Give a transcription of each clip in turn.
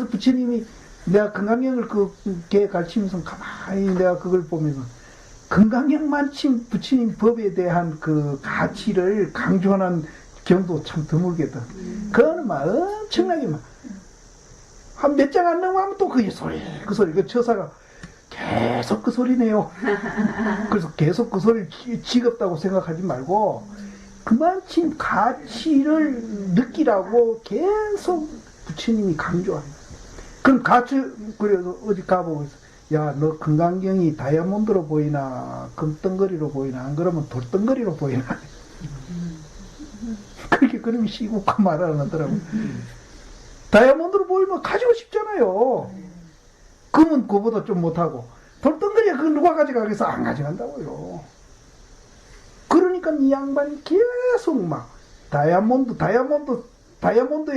그래서 부처님이 내가 건강경을 걔 가르치면서 가만히 내가 그걸 보면서 건강경만침 부처님 법에 대한 그 가치를 강조하는 경도 참 드물거든. 그거는 막 엄청나게 막 한 몇 장 안 넘어가면 또 그 소리, 그 처사가 계속 그 소리네요. 그래서 계속 그 소리를 지겹다고 생각하지 말고 그만큼 가치를 느끼라고 계속 부처님이 강조합니다. 그럼 그래서 어디 가보고 있어. 야, 너 건강경이 다이아몬드로 보이나, 금덩거리로 보이나, 안 그러면 돌덩거리로 보이나. 그렇게 그림이 시국화 말을 하더라고. 다이아몬드로 보이면 가지고 싶잖아요. 금은 그보다 좀 못하고. 돌덩거리야, 그거 누가 가져가겠어? 안 가져간다고요. 그러니까 이 양반이 계속 막, 다이아몬드에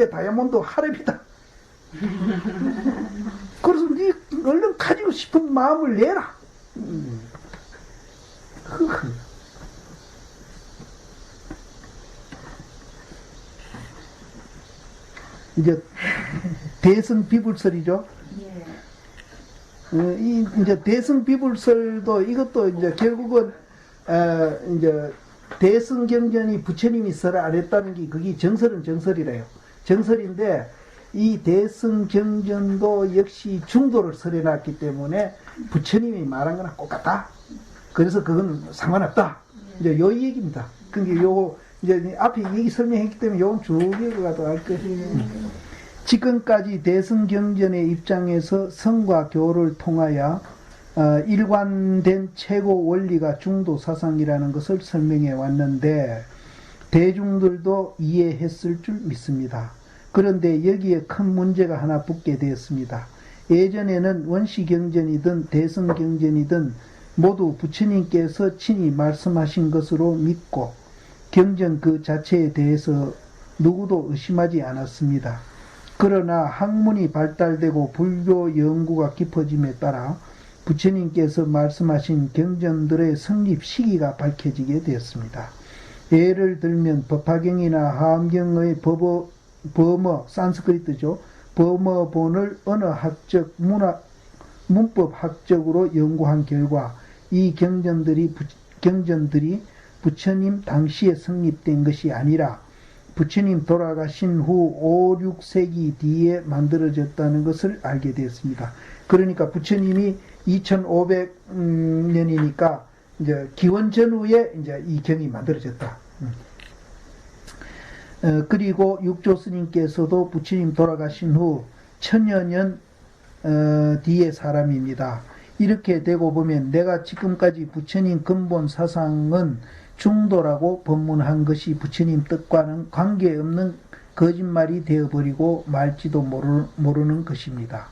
다이아몬드 하랩이다. 그래서 네 얼른 가지고 싶은 마음을 내라. 이제 대승비불설이죠. 이제 대승비불설도 이것도 이제 결국은 이제 대승경전이 부처님이 설을 안 했다는 게 그게 정설은 정설이래요. 정설인데 이 대승경전도 역시 중도를 설해놨기 때문에 부처님이 말한 거랑 똑같다. 그래서 그건 상관없다. 이제 요 얘기입니다. 그러니까 요 이제 앞에 얘기 설명했기 때문에 요건 쭉 읽어가도 알 것이에요. 지금까지 대승경전의 입장에서 성과 교를 통하여 일관된 최고 원리가 중도 사상이라는 것을 설명해 왔는데 대중들도 이해했을 줄 믿습니다. 그런데 여기에 큰 문제가 하나 붙게 되었습니다. 예전에는 원시경전이든 대승경전이든 모두 부처님께서 친히 말씀하신 것으로 믿고 경전 그 자체에 대해서 누구도 의심하지 않았습니다. 그러나 학문이 발달되고 불교 연구가 깊어짐에 따라 부처님께서 말씀하신 경전들의 성립 시기가 밝혀지게 되었습니다. 예를 들면 법화경이나 하암경의 범어, 산스크리트죠. 범어본을 언어학적, 문법학적으로 연구한 결과 이 경전들이 부처님 당시에 성립된 것이 아니라 부처님 돌아가신 후 5, 6세기 뒤에 만들어졌다는 것을 알게 되었습니다. 그러니까 부처님이 2500년이니까 이제 기원 전후에 이제 이 경이 만들어졌다. 그리고 육조 스님께서도 부처님 돌아가신 후 1000여 년 뒤의 사람입니다. 이렇게 되고 보면 내가 지금까지 부처님 근본 사상은 중도라고 법문한 것이 부처님 뜻과는 관계없는 거짓말이 되어버리고 말지도 모르는 것입니다.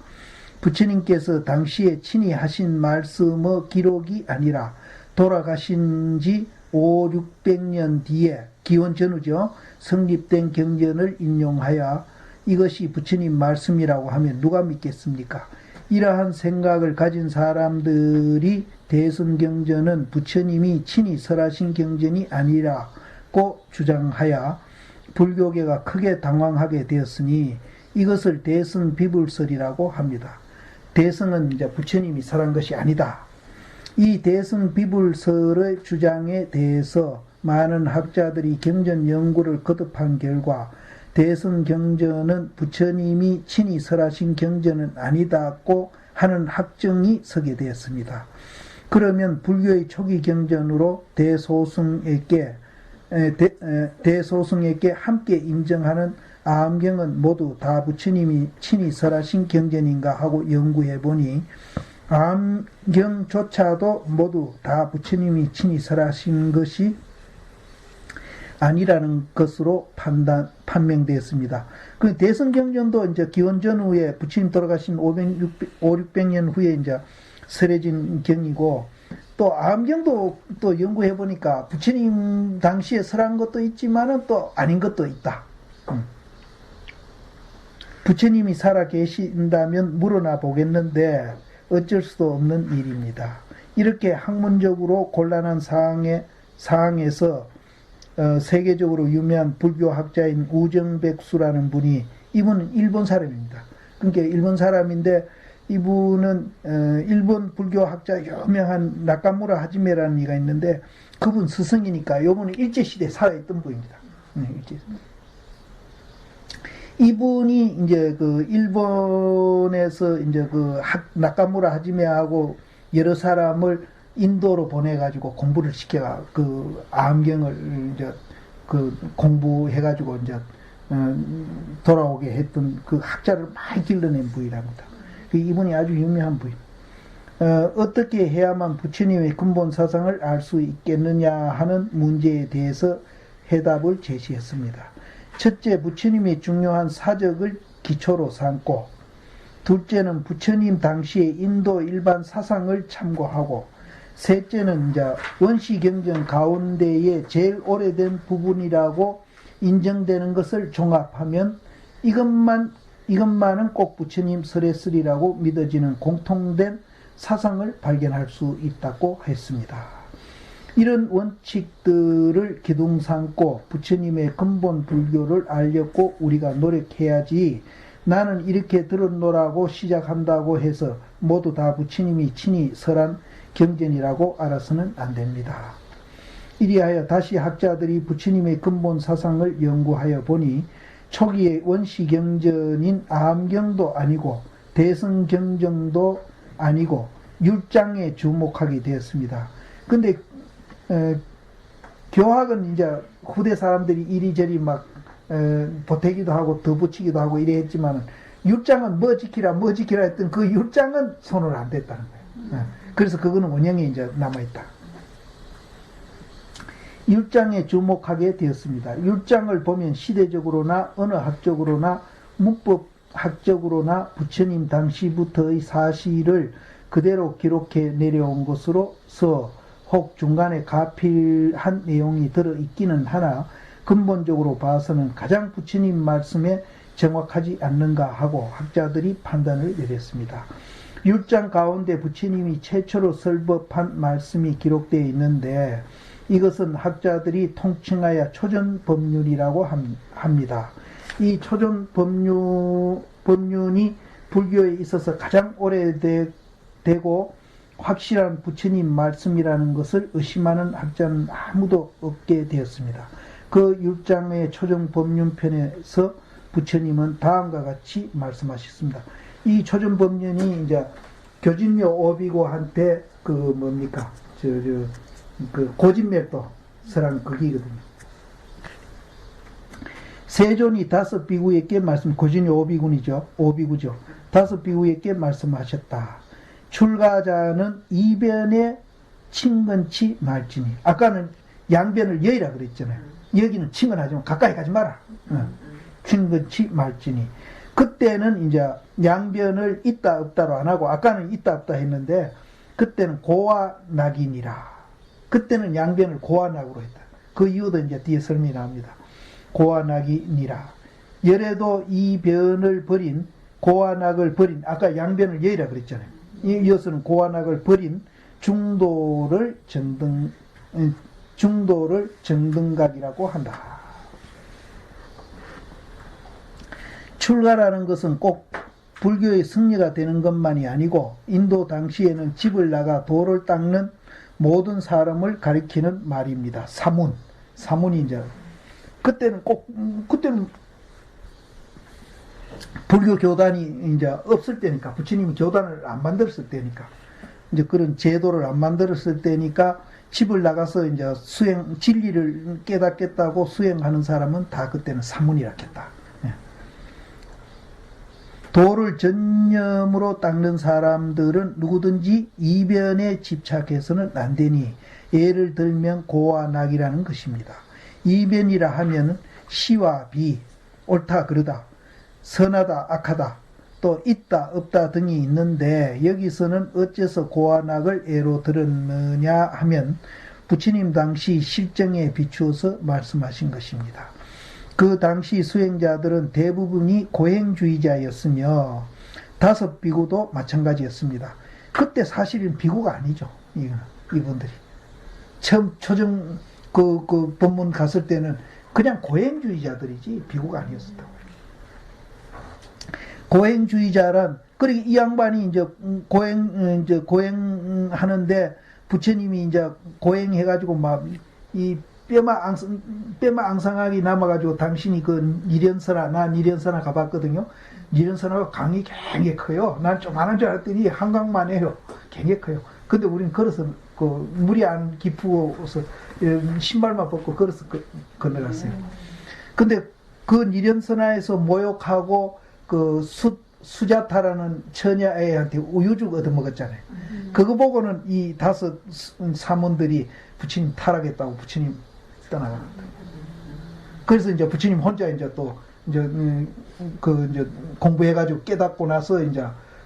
부처님께서 당시에 친히 하신 말씀의 기록이 아니라 돌아가신 지 5, 600년 뒤에 기원 전후죠. 성립된 경전을 인용하여 이것이 부처님 말씀이라고 하면 누가 믿겠습니까? 이러한 생각을 가진 사람들이 대승경전은 부처님이 친히 설하신 경전이 아니라고 주장하여 불교계가 크게 당황하게 되었으니 이것을 대승비불설이라고 합니다. 대승은 이제 부처님이 설한 것이 아니다. 이 대승비불설의 주장에 대해서 많은 학자들이 경전 연구를 거듭한 결과 대승경전은 부처님이 친히 설하신 경전은 아니다고 하는 학정이 서게 되었습니다. 그러면 불교의 초기 경전으로 대소승에게 함께 인정하는 아암경은 모두 다 부처님이 친히 설하신 경전인가 하고 연구해 보니 아암경조차도 모두 다 부처님이 친히 설하신 것이 아니라는 것으로 판명되었습니다. 그 대승경전도 이제 기원 전후에 부처님 돌아가신 5, 600년 후에 이제 설해진 경이고, 또 아암경도 또 연구해 보니까 부처님 당시에 설한 것도 있지만은 또 아닌 것도 있다. 부처님이 살아 계신다면 물어나 보겠는데 어쩔 수도 없는 일입니다. 이렇게 학문적으로 곤란한 상황에서 세계적으로 유명한 불교학자인 우정백수라는 분이, 이분은 일본 사람입니다. 그러니까 일본 사람인데 이분은 일본 불교 학자 유명한 나카무라 하지메라는 이가 있는데 그분 스승이니까 요분은 일제시대에 살아있던 분입니다. 이분이 이제 그 일본에서 이제 그 나카무라 하지메하고 여러 사람을 인도로 보내가지고 공부를 시켜가 그 암경을 이제 그 공부해가지고 이제 돌아오게 했던 그 학자를 많이 길러낸 분이랍니다. 이분이 아주 유명한 분입니다. 어떻게 해야만 부처님의 근본 사상을 알 수 있겠느냐 하는 문제에 대해서 해답을 제시했습니다. 첫째, 부처님의 중요한 사적을 기초로 삼고, 둘째는 부처님 당시의 인도 일반 사상을 참고하고, 셋째는 이제 원시경전 가운데의 제일 오래된 부분이라고 인정되는 것을 종합하면 이것만은 꼭 부처님 설했으리라고 믿어지는 공통된 사상을 발견할 수 있다고 했습니다. 이런 원칙들을 기둥 삼고 부처님의 근본 불교를 알려고 우리가 노력해야지, 나는 이렇게 들었노라고 시작한다고 해서 모두 다 부처님이 친히 설한 경전이라고 알아서는 안 됩니다. 이리하여 다시 학자들이 부처님의 근본 사상을 연구하여 보니 초기의 원시경전인 아함경도 아니고 대승경전도 아니고 율장에 주목하게 되었습니다. 근데 교학은 이제 후대 사람들이 이리저리 막 보태기도 하고 더 붙이기도 하고 이래 했지만 율장은 뭐 지키라 했던 그 율장은 손을 안 댔다는 거예요. 그래서 그거는 원형에 이제 남아있다. 율장에 주목하게 되었습니다. 율장을 보면 시대적으로나 언어학적으로나 문법학적으로나 부처님 당시부터의 사실을 그대로 기록해 내려온 것으로서 혹 중간에 가필한 내용이 들어있기는 하나 근본적으로 봐서는 가장 부처님 말씀에 정확하지 않는가 하고 학자들이 판단을 내렸습니다. 율장 가운데 부처님이 최초로 설법한 말씀이 기록되어 있는데 이것은 학자들이 통칭하여 초전법륜이라고 합니다. 이 초전법륜이 불교에 있어서 가장 오래되고 확실한 부처님 말씀이라는 것을 의심하는 학자는 아무도 없게 되었습니다. 그 율장의 초전법륜편에서 부처님은 다음과 같이 말씀하셨습니다. 이 초전법륜이 이제 교진묘 오비고한테 그 뭡니까 그 고진맥도 설한 거기거든요. 세존이 다섯 비구에게 고진이 오비구죠. 다섯 비구에게 말씀하셨다. 출가자는 이변에 친근치 말지니. 아까는 양변을 여의라 그랬잖아요. 여기는 친근하지만 가까이 가지 마라. 친근치 말지니. 그때는 이제 양변을 있다 없다로 안 하고 아까는 있다 없다 했는데 그때는 고와 낙이니라. 그때는 양변을 고와 낙으로 했다. 그 이유도 이제 뒤에 설명이 나옵니다. 고와 낙이니라. 열에도 이 변을 버린 고와 낙을 버린 아까 양변을 여의라 그랬잖아요. 이어서는 고와 낙을 버린 중도를 정등각이라고 한다. 출가라는 것은 꼭 불교의 승리가 되는 것만이 아니고 인도 당시에는 집을 나가 돌을 닦는 모든 사람을 가리키는 말입니다. 사문이 이제 그때는 불교 교단이 이제 없을 때니까 부처님이 교단을 안 만들었을 때니까 이제 그런 제도를 안 만들었을 때니까 집을 나가서 이제 진리를 깨닫겠다고 수행하는 사람은 다 그때는 사문이라 했다. 도를 전념으로 닦는 사람들은 누구든지 이변에 집착해서는 안 되니 예를 들면 고와 낙이라는 것입니다. 이변이라 하면 시와 비, 옳다 그르다, 선하다 악하다, 또 있다 없다 등이 있는데 여기서는 어째서 고와 낙을 예로 들었느냐 하면 부처님 당시 실정에 비추어서 말씀하신 것입니다. 그 당시 수행자들은 대부분이 고행주의자였으며 다섯 비구도 마찬가지였습니다. 그때 사실은 비구가 아니죠. 이분들이 처음 초정 그 법문 갔을 때는 그냥 고행주의자들이지 비구가 아니었었다고. 고행주의자란, 그리고 이 양반이 이제 고행하는데 부처님이 이제 고행해가지고 막 이 뼈마 앙상하게 남아가지고 당신이 그 난 니련사나 가봤거든요. 니련사나가 강이 굉장히 커요. 난 조만한 줄 알았더니 한강만 해요. 굉장히 커요. 근데 우린 걸어서 그 물이 안 깊어서 신발만 벗고 걸어서 건너갔어요. 근데 그 니련사나에서 모욕하고 그 수자타라는 처녀애한테 우유죽 얻어먹었잖아요. 그거 보고는 이 5 사문들이 부처님 타락했다고 부처님 떠나갔다. 그래서 이제 부처님 혼자 이제 또 이제 공부해가지고 깨닫고 나서 이제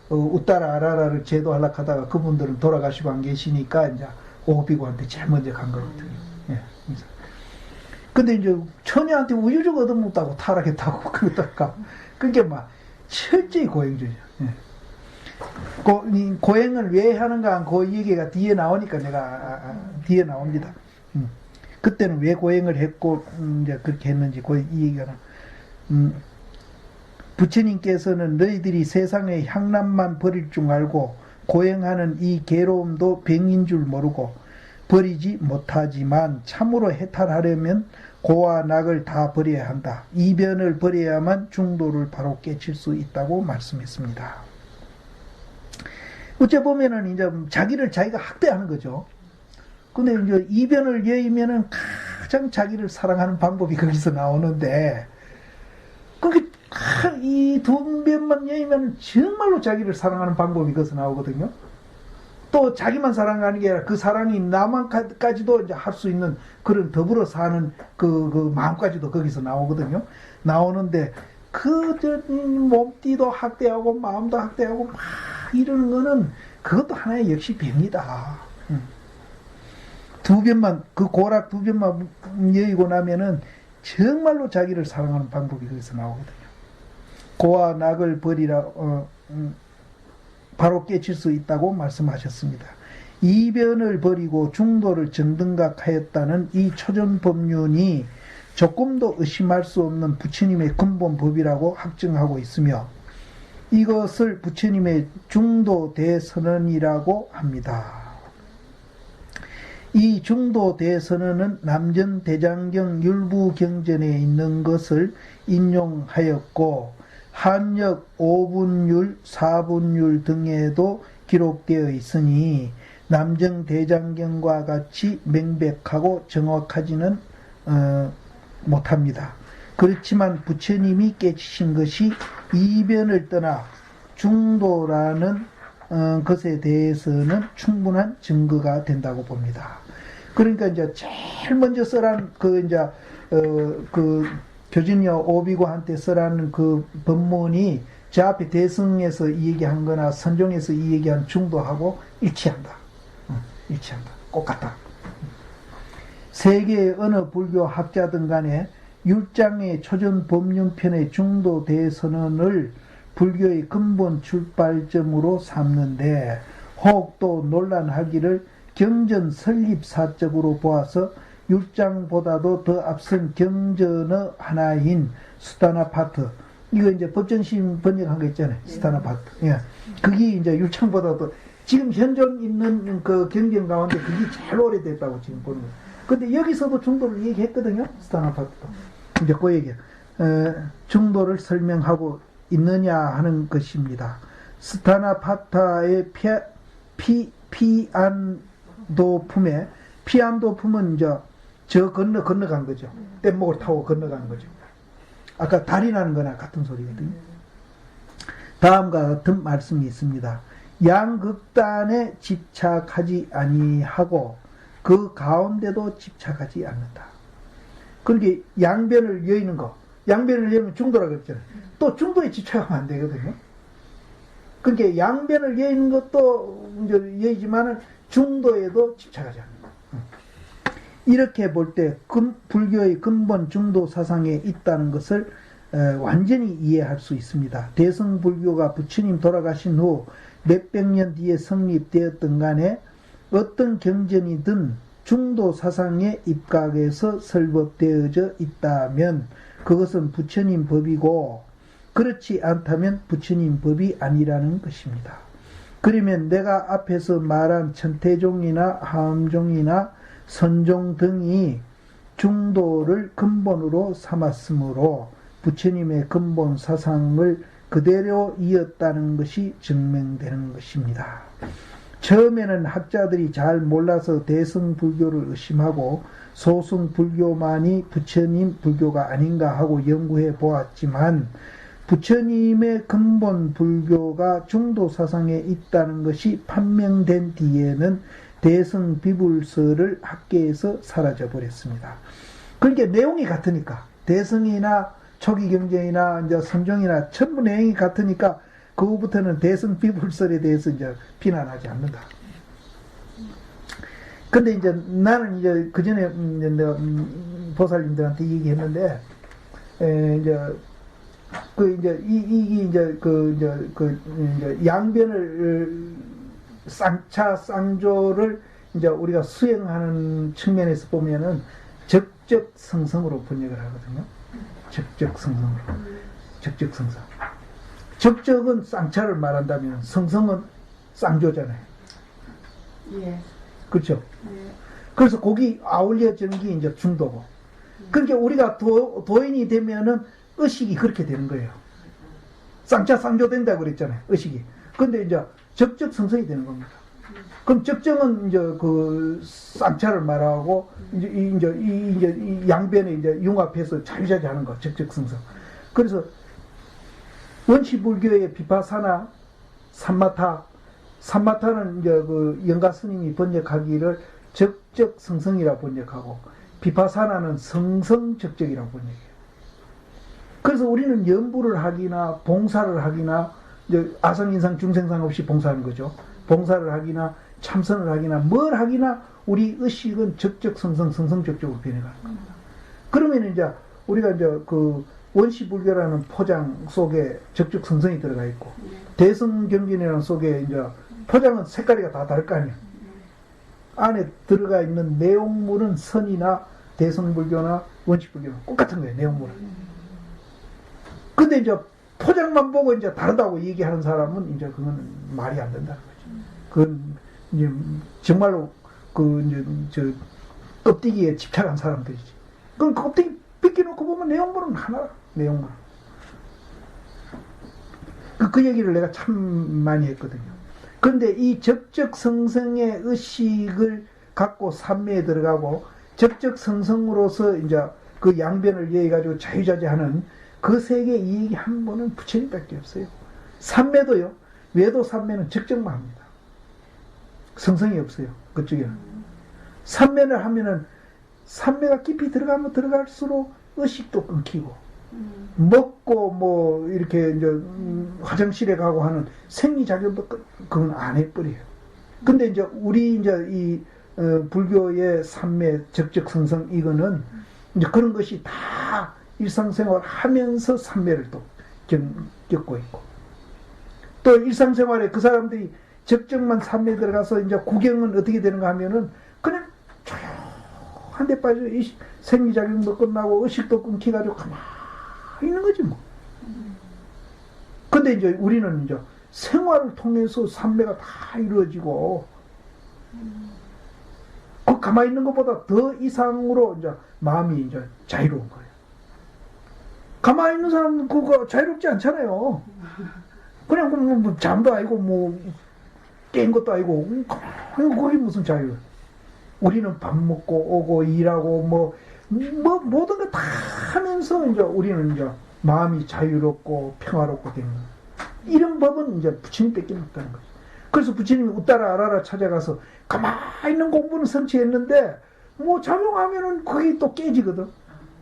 우따라 아라라를 제도하려고 하다가 그분들은 돌아가시고 안 계시니까 이제 오비고한테 제일 먼저 간 거거든요. 예. 근데 이제 처녀한테 우유죽 얻어먹었다고 타락했다고 그러다가 그게 막 철저히 고행주의죠. 예. 고행을 왜 하는가 그 얘기가 뒤에 나오니까 내가 뒤에 나옵니다. 그때는 왜 고행을 했고 이제 그렇게 했는지 이 얘기가 부처님께서는 너희들이 세상의 향락만 버릴 줄 알고 고행하는 이 괴로움도 병인 줄 모르고 버리지 못하지만 참으로 해탈하려면 고와 낙을 다 버려야 한다. 이변을 버려야만 중도를 바로 깨칠 수 있다고 말씀했습니다. 어째 보면은 이제 자기를 자기가 학대하는 거죠. 근데 이제 이변을 여의면은 가장 자기를 사랑하는 방법이 거기서 나오는데, 그게 이 두 변만 여의면 정말로 자기를 사랑하는 방법이 거기서 나오거든요. 또 자기만 사랑하는 게 아니라 그 사랑이 나만까지도 이제 할 수 있는 그런 더불어 사는 그 마음까지도 거기서 나오거든요. 나오는데 몸띠도 학대하고 마음도 학대하고 막 이러는 거는 그것도 하나의 역시 병이다. 그 고락 2변만 여의고 나면은 정말로 자기를 사랑하는 방법이 거기서 나오거든요. 고와 낙을 버리라 바로 깨칠 수 있다고 말씀하셨습니다. 이변을 버리고 중도를 정등각하였다는 이 초전법륜이 조금도 의심할 수 없는 부처님의 근본 법이라고 확증하고 있으며 이것을 부처님의 중도 대선언이라고 합니다. 이 중도 대선언은 남전 대장경 율부경전에 있는 것을 인용하였고 한역 5분율, 4분율 등에도 기록되어 있으니 남정 대장경과 같이 명백하고 정확하지는 못합니다. 그렇지만 부처님이 깨치신 것이 이변을 떠나 중도라는 것에 대해서는 충분한 증거가 된다고 봅니다. 그러니까 이제 제일 먼저 써란 그 교진여 오비고한테 써라는 그 법문이 저 앞에 대승에서 이 얘기한 거나 선종에서 이 얘기한 중도하고 일치한다. 일치한다. 똑같다. 세계의 어느 불교 학자든 간에 율장의 초전 법륜편의 중도 대선언을 불교의 근본 출발점으로 삼는데 혹 또 논란하기를 경전 설립사적으로 보아서 율장보다도 더 앞선 경전의 하나인 수타나파트, 이거 이제 법전심 번역한 거 있잖아요. 수타나파트. 예. 그게 이제 율장보다도 지금 현존 있는 그 경전 가운데 그게 제일 오래됐다고 지금 보는 거예요. 근데 여기서도 중도를 얘기했거든요. 수타나파트도. 이제 그 얘기. 중도를 설명하고 있느냐 하는 것입니다. 스타나파타의 피안도품에, 피안도품은 이제 저 건너간 거죠. 뗏목을 타고 건너가는 거죠. 아까 달이 나는 거나 같은 소리거든요. 다음과 같은 말씀이 있습니다. 양극단에 집착하지 아니하고 그 가운데도 집착하지 않는다. 그러니까 양변을 여의는 거, 양변을 여의면 중도라고 그랬잖아요. 또 중도에 집착하면 안 되거든요. 그러니까 양변을 여의는 것도 이제 여의지만은 중도에도 집착하지 않는다. 이렇게 볼 때 불교의 근본 중도 사상에 있다는 것을 완전히 이해할 수 있습니다. 대승불교가 부처님 돌아가신 후 몇백 년 뒤에 성립되었던 간에 어떤 경전이든 중도 사상에 입각해서 설법되어져 있다면 그것은 부처님 법이고 그렇지 않다면 부처님 법이 아니라는 것입니다. 그러면 내가 앞에서 말한 천태종이나 하음종이나 선종 등이 중도를 근본으로 삼았으므로 부처님의 근본 사상을 그대로 이었다는 것이 증명되는 것입니다. 처음에는 학자들이 잘 몰라서 대승불교를 의심하고 소승불교만이 부처님 불교가 아닌가 하고 연구해 보았지만 부처님의 근본 불교가 중도 사상에 있다는 것이 판명된 뒤에는 대승비불설을 학계에서 사라져 버렸습니다. 그러니까 내용이 같으니까 대승이나 초기경전이나 이제 선종이나 전부 내용이 같으니까 그 후부터는 대승비불설에 대해서 이제 비난하지 않는다. 근데 이제 나는 이제 그 전에 내가 보살님들한테 얘기했는데 이제 그 이제 이제 양변을 쌍차 쌍조를 이제 우리가 수행하는 측면에서 보면은 적적성성으로 번역을 하거든요. 적적성성으로. 적적성성. 적적은 쌍차를 말한다면 성성은 쌍조잖아요. 예. 그렇죠? 예. 그래서 거기 아울려지는 게 이제 중도고. 그러니까 우리가 도인이 되면은 의식이 그렇게 되는 거예요. 쌍차 쌍조 된다고 그랬잖아요. 의식이. 근데 이제 적적성성이 되는 겁니다. 그럼 적정은 이제 그 쌍차를 말하고 이제 이 양변에 이제 융합해서 자유자재하는 거. 적적성성. 그래서 원시불교의 비파사나 삼마타는 이제 그 영가 스님이 번역하기를 적적성성이라 번역하고 비파사나는 성성적적이라고 번역해요. 그래서 우리는 연부를 하기나 봉사를 하기나 이제 아성인상 중생상 없이 봉사하는 거죠. 봉사를 하기나 참선을 하기나 뭘 하기나 우리 의식은 적적성성 성성적적으로 변해가는 겁니다. 그러면 이제 우리가 이제 그 원시불교라는 포장 속에 적적성성이 들어가 있고 대승경전이라는 속에 이제 포장은 색깔이 다 다를 거 아니에요. 안에 들어가 있는 내용물은 선이나 대승불교나 원시불교나 똑같은 거예요. 내용물은. 근데 이제 포장만 보고 이제 다르다고 얘기하는 사람은 이제 그건 말이 안 된다는 거죠. 그건 이제 정말로 그 이제 저 껍데기에 집착한 사람들이지. 그럼 껍데기 벗겨놓고 보면 내용물은 하나, 내용물. 그 얘기를 내가 참 많이 했거든요. 그런데 이 적적성성의 의식을 갖고 삼매에 들어가고 적적성성으로서 이제 그 양변을 이해해가지고 자유자재하는 그 세계 이익이 한 번은 부처님밖에 없어요. 삼매도요. 외도 삼매는 적정만 합니다. 성성이 없어요. 그쪽에는. 삼매를 하면은 삼매가 깊이 들어가면 들어갈수록 의식도 끊기고 먹고 뭐 이렇게 이제 화장실에 가고 하는 생리작용도 그건 안 해버려요. 근데 이제 우리 이제 이 불교의 삼매 적적성성 이거는 이제 그런 것이 다 일상생활 하면서 삼매를 또 겪고 있고 또 일상생활에 그 사람들이 적정만 삼매에 들어가서 이제 구경은 어떻게 되는가 하면은 그냥 조용한 데 빠져 생리작용도 끝나고 의식도 끊기가지고 가만히 있는 거지 뭐. 근데 이제 우리는 이제 생활을 통해서 삼매가 다 이루어지고 그 가만히 있는 것보다 더 이상으로 이제 마음이 이제 자유로운 거예요. 가만히 있는 사람은 그거 자유롭지 않잖아요. 그냥 뭐 잠도 아니고 뭐 깬 것도 아니고 그게 무슨 자유? 우리는 밥 먹고 오고 일하고 뭐 모든 거 다 하면서 이제 우리는 이제 마음이 자유롭고 평화롭고 되는 거예요. 이런 법은 이제 부처님 뺏기 없다는 거죠. 그래서 부처님이 웃다라 알아라 찾아가서 가만히 있는 공부는 성취했는데 뭐 작용하면은 그게 또 깨지거든.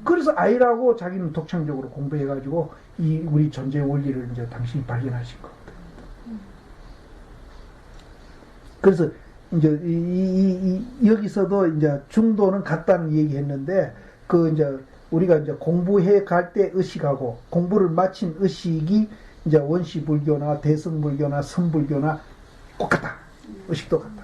그래서 아이라고 자기는 독창적으로 공부해가지고 이 우리 존재의 원리를 이제 당신이 발견하신 겁니다. 그래서 이제 여기서도 이제 중도는 같다는 얘기했는데 그 이제 우리가 이제 공부해 갈 때 의식하고 공부를 마친 의식이 이제 원시불교나 대승불교나 선불교나 똑같다. 의식도 같다.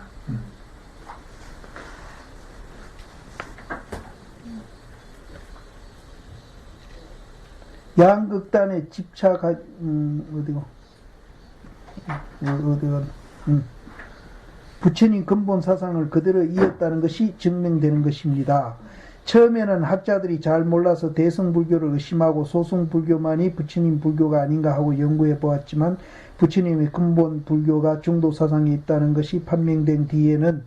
양극단의 집착, 부처님 근본 사상을 그대로 이었다는 것이 증명되는 것입니다. 처음에는 학자들이 잘 몰라서 대승불교를 의심하고 소승불교만이 부처님 불교가 아닌가 하고 연구해 보았지만 부처님의 근본 불교가 중도 사상에 있다는 것이 판명된 뒤에는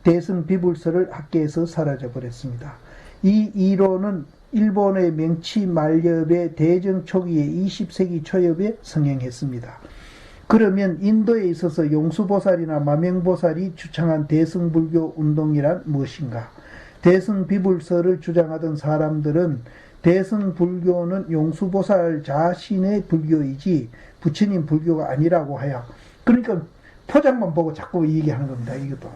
대승비불설을 학계에서 사라져 버렸습니다. 이 이론은 일본의 명치 말엽의 대정 초기에 20세기 초엽에 성행했습니다. 그러면 인도에 있어서 용수보살이나 마명보살이 주창한 대승불교 운동이란 무엇인가? 대승비불설을 주장하던 사람들은 대승불교는 용수보살 자신의 불교이지 부처님 불교가 아니라고 하여, 그러니까 포장만 보고 자꾸 얘기하는 겁니다. 이것도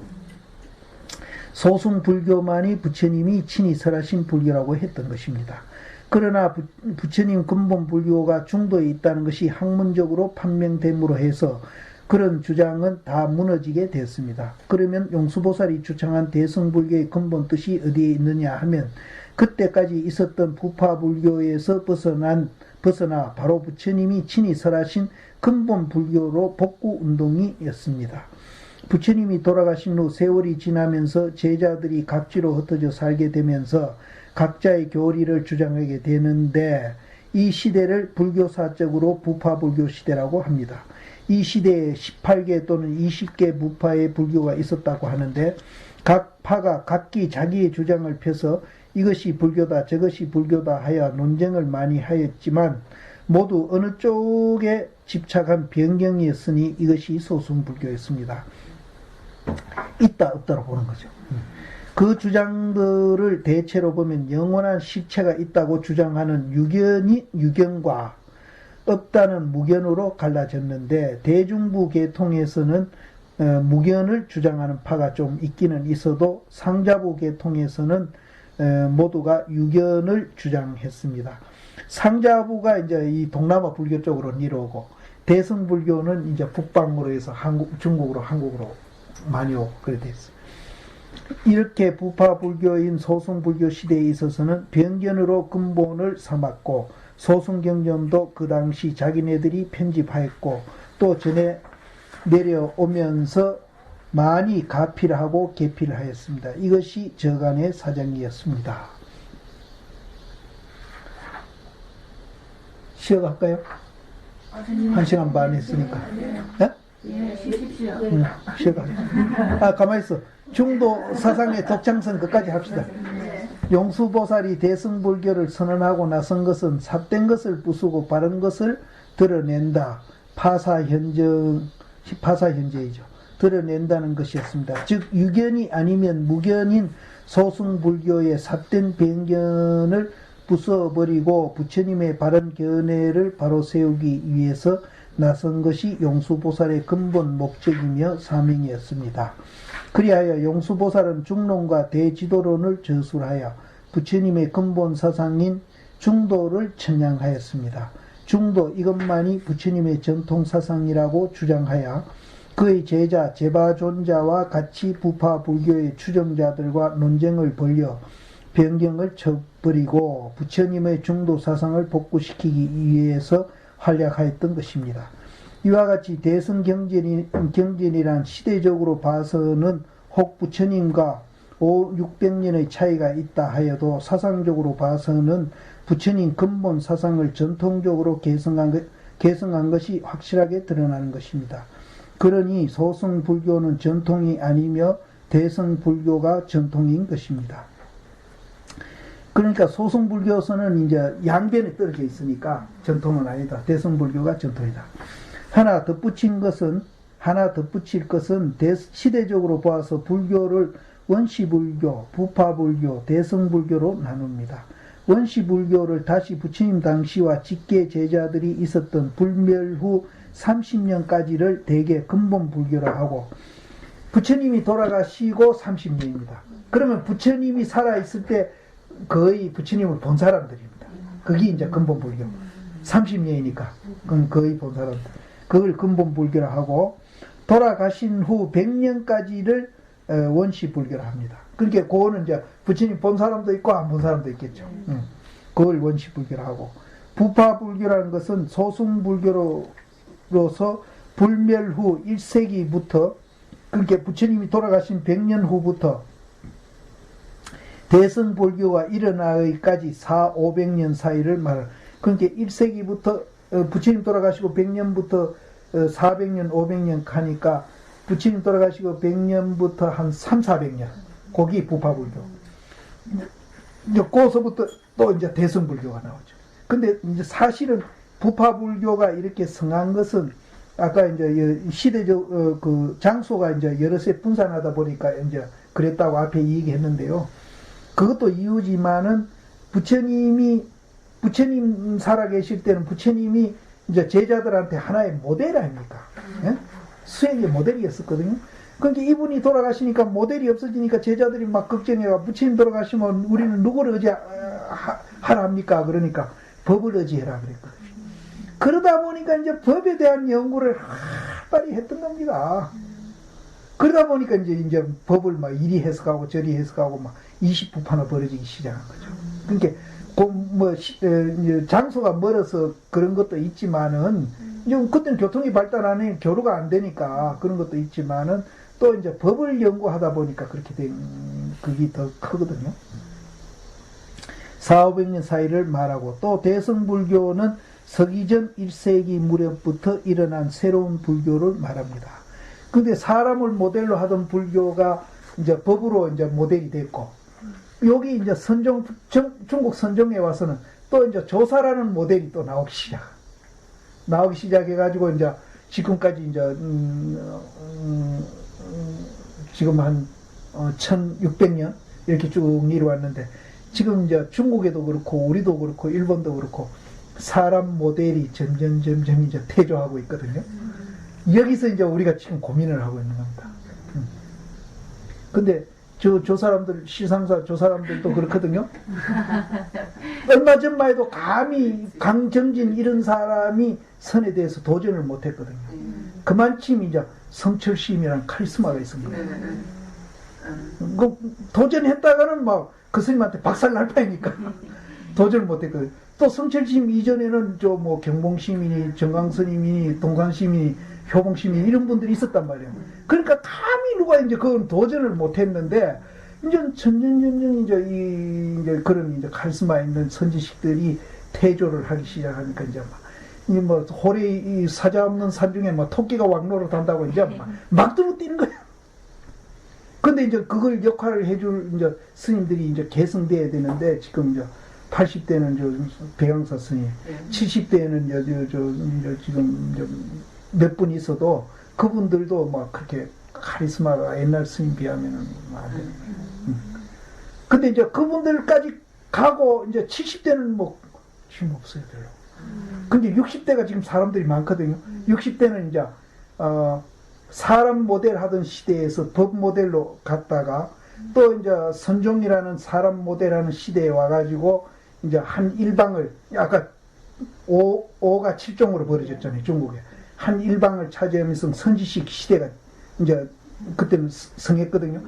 소승불교만이 부처님이 친히 설하신 불교라고 했던 것입니다. 그러나 부처님 근본 불교가 중도에 있다는 것이 학문적으로 판명됨으로 해서 그런 주장은 다 무너지게 됐습니다. 그러면 용수보살이 주창한 대승불교의 근본 뜻이 어디에 있느냐 하면 그때까지 있었던 부파불교에서 벗어나 바로 부처님이 친히 설하신 근본 불교로 복구운동이었습니다. 부처님이 돌아가신 후 세월이 지나면서 제자들이 각지로 흩어져 살게 되면서 각자의 교리를 주장하게 되는데 이 시대를 불교사적으로 부파불교 시대라고 합니다. 이 시대에 18개 또는 20개 부파의 불교가 있었다고 하는데 각 파가 각기 자기의 주장을 펴서 이것이 불교다 저것이 불교다 하여 논쟁을 많이 하였지만 모두 어느 쪽에 집착한 변경이었으니 이것이 소승불교였습니다. 있다 없다로 보는 거죠. 그 주장들을 대체로 보면 영원한 실체가 있다고 주장하는 유견과 없다는 무견으로 갈라졌는데 대중부 계통에서는 무견을 주장하는 파가 좀 있기는 있어도 상자부 계통에서는 모두가 유견을 주장했습니다. 상자부가 이제 이 동남아 불교 쪽으로 이루어오고 대승불교는 이제 북방으로 해서 중국으로 한국으로 많이 오고 그래 됐어요. 이렇게 부파불교인 소승불교 시대에 있어서는 변견으로 근본을 삼았고 소승경전도 그 당시 자기네들이 편집하였고 또 전에 내려오면서 많이 가필하고 개필을 하였습니다. 이것이 저간의 사정이었습니다. 쉬어갈까요? 1시간 반 했으니까. 네? 예, 쉬십시오. 쉬어가요. 가만히 있어. 중도 사상의 독창성 끝까지 합시다. 용수보살이 대승불교를 선언하고 나선 것은 삿된 것을 부수고 바른 것을 드러낸다. 파사현재이죠. 드러낸다는 것이었습니다. 즉 유견이 아니면 무견인 소승불교의 삿된 변견을 부숴버리고 부처님의 바른 견해를 바로 세우기 위해서 나선 것이 용수보살의 근본 목적이며 사명이었습니다. 그리하여 용수보살은 중론과 대지도론을 저술하여 부처님의 근본 사상인 중도를 천양하였습니다. 중도 이것만이 부처님의 전통사상이라고 주장하여 그의 제자 제바존자와 같이 부파불교의 추종자들과 논쟁을 벌여 변경을 쳐버리고 부처님의 중도사상을 복구시키기 위해서 활약하였던 것입니다. 이와 같이 대승경전이란 시대적으로 봐서는 혹 부처님과 500~600년의 차이가 있다 하여도 사상적으로 봐서는 부처님 근본 사상을 전통적으로 개성한 것이 확실하게 드러나는 것입니다. 그러니 소승불교는 전통이 아니며 대승불교가 전통인 것입니다. 그러니까 소승불교에서는 이제 양변에 떨어져 있으니까 전통은 아니다. 대승불교가 전통이다. 하나 덧붙일 것은 시대적으로 보아서 불교를 원시불교, 부파불교, 대승불교로 나눕니다. 원시불교를 다시 부처님 당시와 직계 제자들이 있었던 불멸 후 30년까지를 대개 근본불교라 하고 부처님이 돌아가시고 30년입니다. 그러면 부처님이 살아있을 때 거의 부처님을 본 사람들입니다. 그게 이제 근본불교. 30년이니까 그건 거의 본 사람들. 그걸 근본불교라 하고 돌아가신 후 100년까지를 원시불교라 합니다. 그러니까 그거는 이제 부처님 본 사람도 있고 안 본 사람도 있겠죠. 그걸 원시불교라 하고 부파불교라는 것은 소승불교로서 불멸 후 1세기부터, 그러니까 부처님이 돌아가신 100년 후부터 대승불교가 일어나기까지 400~500년 사이를 말하는, 그러니까 1세기부터 부처님 돌아가시고 100년부터 400년, 500년 가니까 부처님 돌아가시고 100년부터 한 300~400년, 거기 부파불교. 이제 거기서부터 또 이제 대승불교가 나오죠. 근데 이제 사실은 부파불교가 이렇게 성한 것은 아까 이제 시대적 그 장소가 이제 여러 세 분산하다 보니까 이제 그랬다고 앞에 얘기했는데요. 그것도 이유지만은 부처님 살아계실 때는 부처님이 이제 제자들한테 하나의 모델 아닙니까? 예? 수행의 모델이었었거든요. 그러니까 이분이 돌아가시니까 모델이 없어지니까 제자들이 막 걱정해가 부처님 돌아가시면 우리는 누구를 의지하라 합니까? 그러니까 법을 의지해라 그랬거든요. 그러다 보니까 이제 법에 대한 연구를 활발히 했던 겁니다. 그러다 보니까 이제 법을 막 이리 해석하고 저리 해석하고 막 20부파나 벌어지기 시작한 거죠. 그러니까 장소가 멀어서 그런 것도 있지만은, 그때는 교통이 발달 안 해 교류가 안 되니까 그런 것도 있지만은, 또 이제 법을 연구하다 보니까 그렇게 된 그게 더 크거든요. 400~500년 사이를 말하고, 또 대승불교는 서기전 1세기 무렵부터 일어난 새로운 불교를 말합니다. 근데 사람을 모델로 하던 불교가 이제 법으로 이제 모델이 됐고, 여기 이제 중국 선종에 와서는 또 이제 조사라는 모델이 또 나오기 시작해가지고 이제 지금까지 이제 지금 한 1600년 이렇게 쭉 이루어왔는데, 지금 이제 중국에도 그렇고 우리도 그렇고 일본도 그렇고 사람 모델이 점점 이제 퇴조하고 있거든요. 여기서 이제 우리가 지금 고민을 하고 있는 겁니다. 근데 저 사람들, 시상사 저 사람들도 그렇거든요. 얼마 전만 해도 감히 강정진 이런 사람이 선에 대해서 도전을 못 했거든요. 그만큼 이제 성철심이라는 카리스마가 있습니다. 도전했다가는 막 그 스님한테 박살 날 파이니까 도전을 못 했거든요. 또 성철심 이전에는 경봉시민이, 정강스님이, 동산시민이, 효봉시민이 이런 분들이 있었단 말이에요. 그러니까 감히 누가 이제 그건 도전을 못 했는데, 이제 점점 이제 그런 이제 카리스마 있는 선지식들이 태조를 하기 시작하니까 이제 홀에 사자 없는 산중에 토끼가 왕노릇 한다고 이제 막 들어 뛰는 거예요. 근데 이제 그걸 역할을 해줄 이제 스님들이 이제 계승돼야 되는데, 지금 이제 80대는 배양사 스님, 70대는 이제 지금 몇 분 있어도 그분들도 막 그렇게 카리스마가 옛날 스님 비하면은 안 되는 거예요. 근데 이제 그분들까지 가고 이제 70대는 지금 없어요, 별로. 근데 60대가 지금 사람들이 많거든요. 60대는 이제 사람 모델 하던 시대에서 법 모델로 갔다가 또 이제 선종이라는 사람 모델하는 시대에 와가지고 이제 한 일방을, 아까 5가 7종으로 벌어졌잖아요, 중국에. 한 일방을 차지하면서 선지식 시대가 이제 그때는 성했거든요.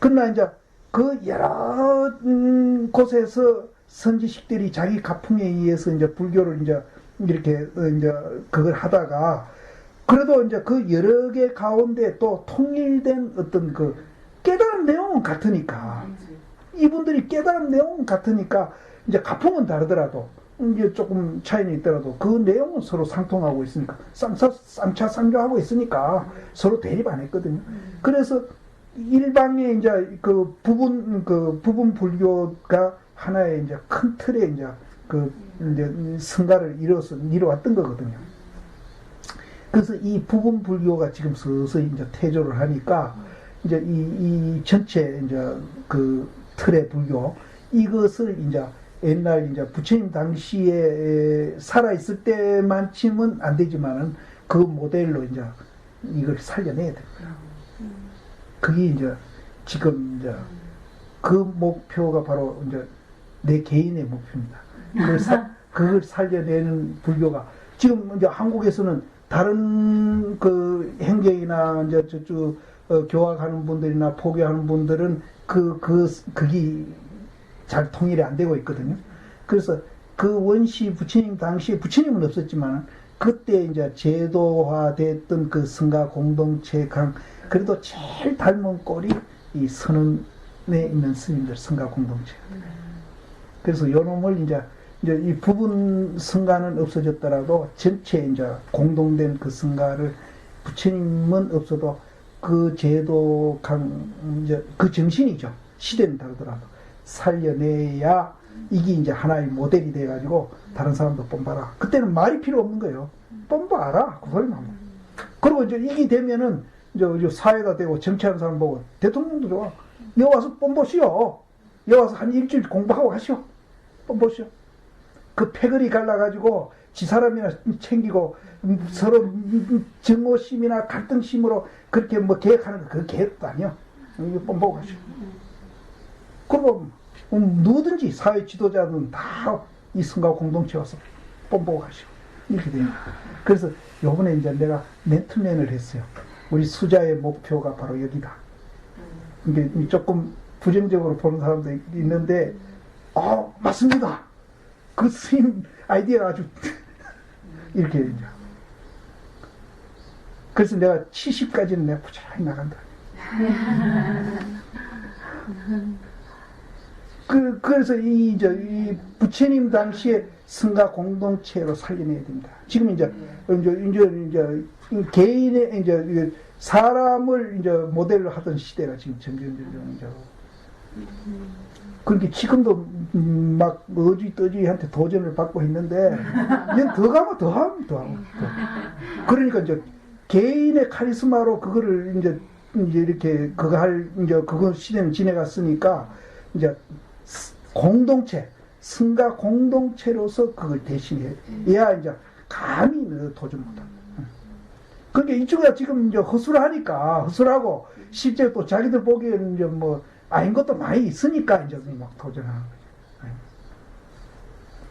그러나 이제 그 여러 곳에서 선지식들이 자기 가풍에 의해서 이제 불교를 이제 이렇게 이제 그걸 하다가, 그래도 이제 그 여러 개 가운데 또 통일된 어떤 그 깨달은 내용은 같으니까, 이분들이 깨달은 내용은 같으니까 이제 가풍은 다르더라도 이제 조금 차이는 있더라도 그 내용은 서로 상통하고 있으니까, 쌍차쌍조하고 있으니까 서로 대립 안 했거든요. 그래서 일방의 이제 부분 불교가 하나의 이제 큰 틀에 이제 이제 성가를 이뤄왔던 거거든요. 그래서 이 부분 불교가 지금 서서히 이제 퇴조를 하니까 이제 이 전체 이제 그 틀의 불교, 이것을 이제 옛날 이제 부처님 당시에 살아있을 때만큼은 안 되지만은 그 모델로 이제 이걸 살려내야 됩니다. 그게 이제 지금 이제 그 목표가 바로 이제 내 개인의 목표입니다. 그걸 살려내는 불교가 지금 이제 한국에서는 다른 그 행경이나 이제 저쪽 교학하는 분들이나 포교하는 분들은 그게 잘 통일이 안 되고 있거든요. 그래서 그 원시 부처님 당시에 부처님은 없었지만 그때 이제 제도화됐던 그 성가 공동체 그래도 제일 닮은 꼴이 이 선언에 있는 스님들 성가 공동체. 그래서 요놈을 이제 이 부분 성가는 없어졌더라도 전체 이제 공동된 그 성가를 부처님은 없어도 그 제도 이제 그 정신이죠. 시대는 다르더라도 살려내야 이게 이제 하나의 모델이 돼가지고 다른 사람도 뽐봐라. 그때는 말이 필요 없는 거예요. 뽐봐라. 그 소리만. 그리고 이제 이게 되면은 이제 사회가 되고 정치하는 사람 보고 대통령도 좋아. 여 와서 뽐보시오. 여 와서 한 일주일 공부하고 가시오. 뽐보시오. 그 패거리 갈라가지고 지 사람이나 챙기고 서로 정오심이나 갈등심으로 그렇게 뭐 계획하는 거 그 계획도 아니야. 이거 뽐보고 가시오. 그럼 누구든지 사회 지도자들은 다 이 성가 공동체 와서 뽐보고 가시오. 이렇게 됩니다. 그래서 요번에 이제 내가 맨투맨을 했어요. 우리 수자의 목표가 바로 여기다. 이게 조금 부정적으로 보는 사람도 있는데, 맞습니다. 그 스님 아이디어가 아주 이렇게 이제. 그래서 내가 70까지는 내가 부지런히 나간다. 그래서 이 부처님 당시에 성가 공동체로 살려내야 됩니다. 지금 이제 개인의 이제 사람을 이제 모델로 하던 시대가 지금 점점 이제. 그러니까 지금도 막 어지떠지한테 도전을 받고 있는데, 이제 더 가면 더 하면. 그러니까 이제 개인의 카리스마로 그거를 이제 이렇게 그거 시대는 지내갔으니까 이제 공동체, 성가 공동체로서 그걸 대신해야 이제 감히 도전 못한다. 그러니까 이쪽에 지금 이제 허술하고 실제 또 자기들 보기에는 이제 뭐 아닌 것도 많이 있으니까 이제 막 도전하는 거죠.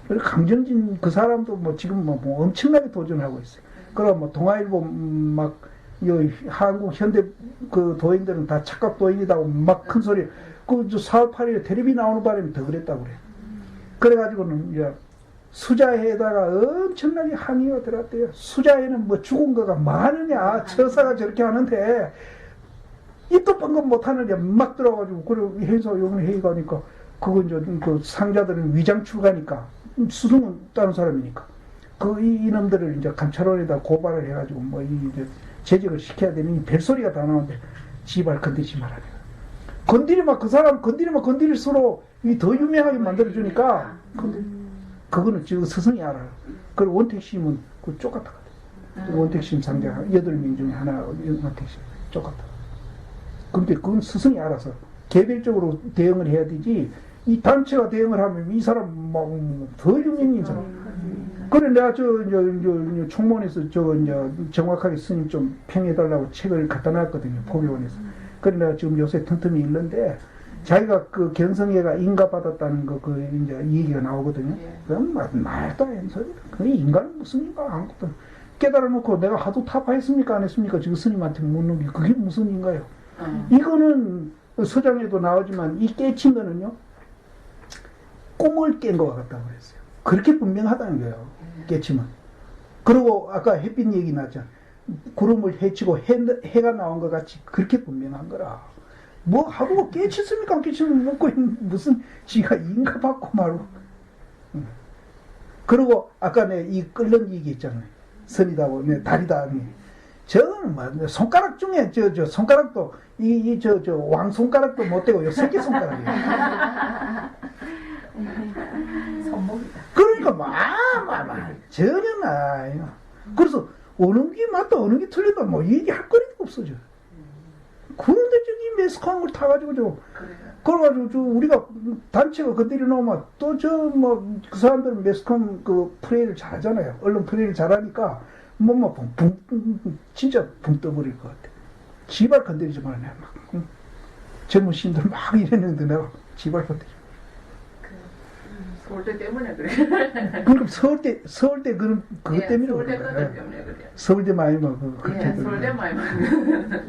그리고 강정진 그 사람도 뭐 지금 뭐 엄청나게 도전하고 있어요. 그럼 뭐 동아일보 막 한국 현대 그 도인들은 다 착각 도인이다고 막 큰 소리. 그 4월 8일에 텔레비 나오는 바람에 더 그랬다고 그래. 그래가지고는 이제 수자에다가 엄청나게 항의가 들어왔대요. 수자에는 뭐 죽은 거가 많으냐, 처사가 저렇게 하는데 입도 뻥긋 못하느냐 막 들어가지고. 그리고 회의소 요번에 회의 가니까 그건 이제 그 상자들은 위장 출가니까 수승은 다른 사람이니까 이놈들을 이제 감찰원에다 고발을 해가지고 뭐 이제 제적을 시켜야 되는 별소리가 다 나오는데 지발 건드리지 말아야 돼. 건드리면 그 사람 건드릴수록 더 유명하게 만들어주니까 그거는 지금 스승이 알아요. 그리고 원택심은 그 쫓았다거든. 원택심 상자 8명 중에 하나 원택심 쫓았다. 근데 그건 스승이 알아서 개별적으로 대응을 해야 되지, 이 단체가 대응을 하면 이 사람 더 유명인 사람. 그래 내가 총무원에서 정확하게 스님 좀 평해달라고 책을 갖다 놨거든요. 포교원에서. 그래 내가 지금 요새 틈틈이 읽는데 자기가 그 견성애가 인가받았다는 거 이제 얘기가 나오거든요. 그럼 말도 안 되는 소리다. 그 인간은 무슨 인가 아무것도 깨달아 놓고 내가 하도 타파했습니까 안 했습니까? 지금 스님한테 묻는 게 그게 무슨 인가요? 이거는 서장에도 나오지만 이 깨친 거는요 꿈을 깬 것 같다고 그랬어요. 그렇게 분명하다는 거예요. 깨치면. 그리고 아까 햇빛 얘기 나왔잖아. 구름을 헤치고 해가 나온 것 같이 그렇게 분명한 거라. 뭐 하고 깨쳤습니까? 안 깨치면 먹고 무슨 지가 인가 받고 말고. 그리고 아까 이 끓는 얘기 있잖아요. 선이다고 다리다. 저는 뭐 손가락 중에 저 손가락도 왕 손가락도 못 되고 새끼 손가락이에요. 손목이다. 그러니까 전혀 나요. 그래서 어느 게 맞다 어느 게 틀리다 뭐 얘기할 거리가 없어져. 그런데 저기 매스컴한 걸 타가지고 그래가지고 우리가 단체가 건드려 놓으면 또 그 사람들은 매스컴 그 플레이를 잘하잖아요. 언론 플레이를 잘하니까 진짜 붕 떠버릴 것 같아. 지발 건드리지 마라 내가 막 젊은 신들 막 이랬는데 내가 지발 건드려. 서울대 때문에 그래. 그럼 서울대 그것 때문에 서울대 그래. 때문에 그래. 서울대 많이 뭐 그렇게 서울대 많이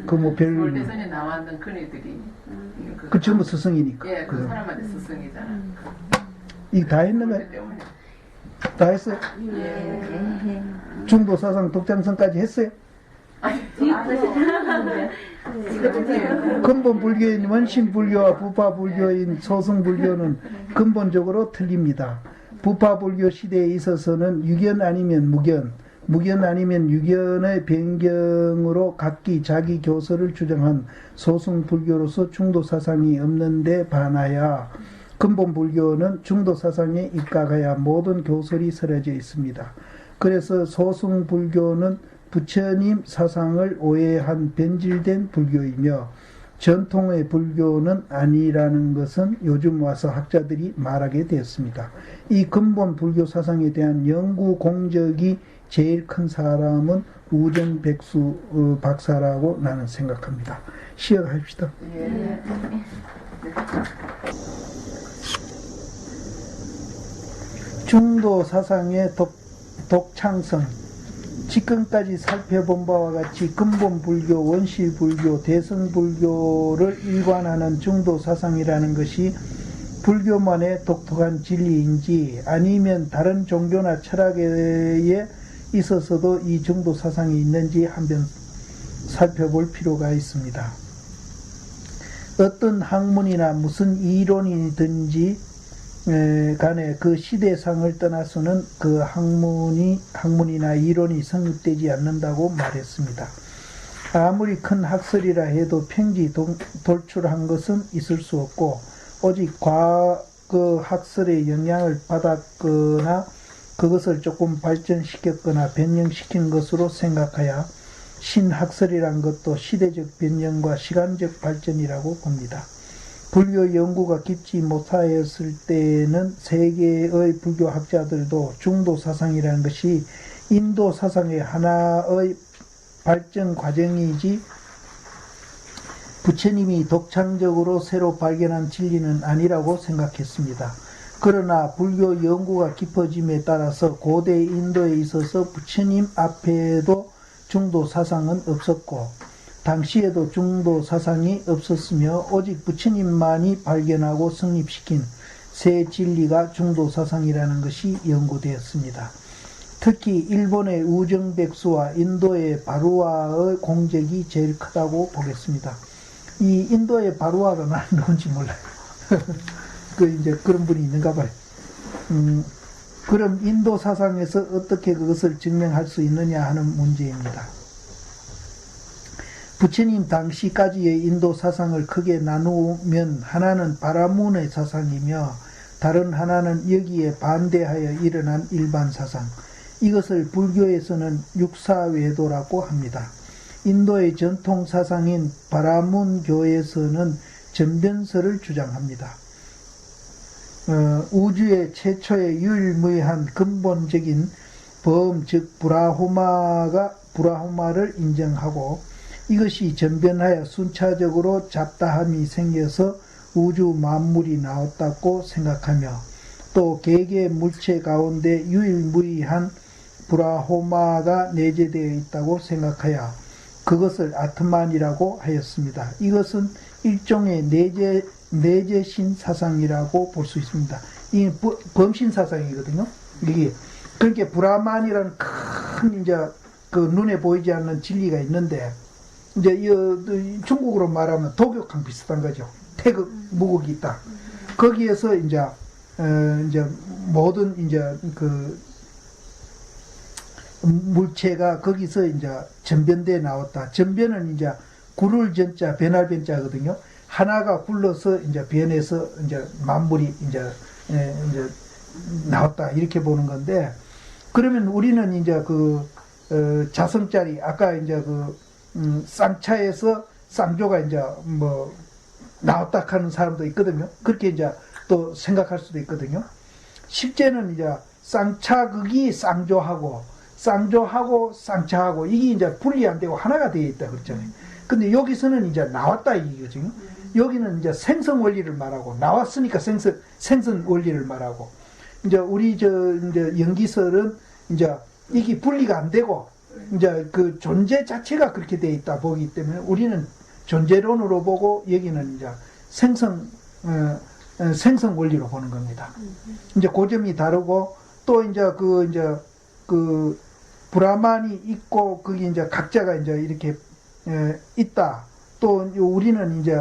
그뭐별 서울대선에 나왔던 큰애들이 그 전부 스승이니까. 그 사람한테 스승이잖아. 이 다 했는 서울대 거 때문에. 다 했어요? 예. 중도 사상 독창성까지 했어요? 근본 불교인 원신 불교와 부파 불교인 소승 불교는 근본적으로 틀립니다. 부파 불교 시대에 있어서는 유견 아니면 무견, 무견 아니면 유견의 변경으로 각기 자기 교서를 주장한 소승 불교로서 중도 사상이 없는데 반하여 근본 불교는 중도 사상에 입각하여 모든 교설이 설해져 있습니다. 그래서 소승 불교는 부처님 사상을 오해한 변질된 불교이며 전통의 불교는 아니라는 것은 요즘 와서 학자들이 말하게 되었습니다. 이 근본 불교 사상에 대한 연구 공적이 제일 큰 사람은 우정백수 박사라고 나는 생각합니다. 시작합시다. 예. 중도 사상의 독창성. 지금까지 살펴본 바와 같이 근본 불교, 원시 불교, 대승 불교를 일관하는 중도 사상이라는 것이 불교만의 독특한 진리인지 아니면 다른 종교나 철학에 있어서도 이 중도 사상이 있는지 한번 살펴볼 필요가 있습니다. 어떤 학문이나 무슨 이론이든지 간에 그 시대상을 떠나서는 그 학문이나 이론이 성립되지 않는다고 말했습니다. 아무리 큰 학설이라 해도 평지 돌출한 것은 있을 수 없고 오직 과거 학설의 영향을 받았거나 그것을 조금 발전시켰거나 변형시킨 것으로 생각하여 신학설이란 것도 시대적 변형과 시간적 발전이라고 봅니다. 불교 연구가 깊지 못하였을 때는 세계의 불교 학자들도 중도 사상이라는 것이 인도 사상의 하나의 발전 과정이지 부처님이 독창적으로 새로 발견한 진리는 아니라고 생각했습니다. 그러나 불교 연구가 깊어짐에 따라서 고대 인도에 있어서 부처님 앞에도 중도 사상은 없었고 당시에도 중도 사상이 없었으며 오직 부처님만이 발견하고 성립시킨 새 진리가 중도 사상이라는 것이 연구되었습니다. 특히 일본의 우정백수와 인도의 바루아의 공적이 제일 크다고 보겠습니다. 이 인도의 바루아가 나는 누군지 몰라요. 이제 그런 분이 있는가 봐요. 그럼 인도 사상에서 어떻게 그것을 증명할 수 있느냐 하는 문제입니다. 부처님 당시까지의 인도 사상을 크게 나누면 하나는 바라문의 사상이며 다른 하나는 여기에 반대하여 일어난 일반 사상. 이것을 불교에서는 육사외도라고 합니다. 인도의 전통 사상인 바라문교에서는 전변설을 주장합니다. 우주의 최초의 유일무이한 근본적인 범, 즉 브라후마를 인정하고 이것이 전변하여 순차적으로 잡다함이 생겨서 우주 만물이 나왔다고 생각하며 또 개개 물체 가운데 유일무이한 브라호마가 내재되어 있다고 생각하여 그것을 아트만이라고 하였습니다. 이것은 일종의 내재신 사상이라고 볼 수 있습니다. 이 범신 사상이거든요. 이게 그렇게 브라만이라는 큰 이제 그 눈에 보이지 않는 진리가 있는데 이제 중국으로 말하면 도교랑 비슷한 거죠. 태극 무국이 있다. 거기에서 이제 모든 이제 그 물체가 거기서 이제 전변돼 나왔다. 전변은 이제 굴을 전자, 변할 변자거든요. 하나가 굴러서 이제 변해서 이제 만물이 이제 나왔다. 이렇게 보는 건데, 그러면 우리는 이제 자성짜리, 아까 이제 쌍차에서 쌍조가 이제 나왔다 하는 사람도 있거든요. 그렇게 이제 또 생각할 수도 있거든요. 실제는 이제 쌍차극이 쌍조하고 쌍차하고 이게 이제 분리 안 되고 하나가 되어 있다 그랬잖아요. 근데 여기서는 이제 나왔다 이거죠. 여기는 이제 생성 원리를 말하고 나왔으니까 생성 원리를 말하고 이제 우리 이제 연기설은 이제 이게 분리가 안 되고 이제 그 존재 자체가 그렇게 되어 있다 보기 때문에 우리는 존재론으로 보고 여기는 이제 생성 원리로 보는 겁니다. 이제 그 점이 다르고 또 이제 그 브라만이 있고 거기 이제 각자가 이제 이렇게 있다. 또 우리는 이제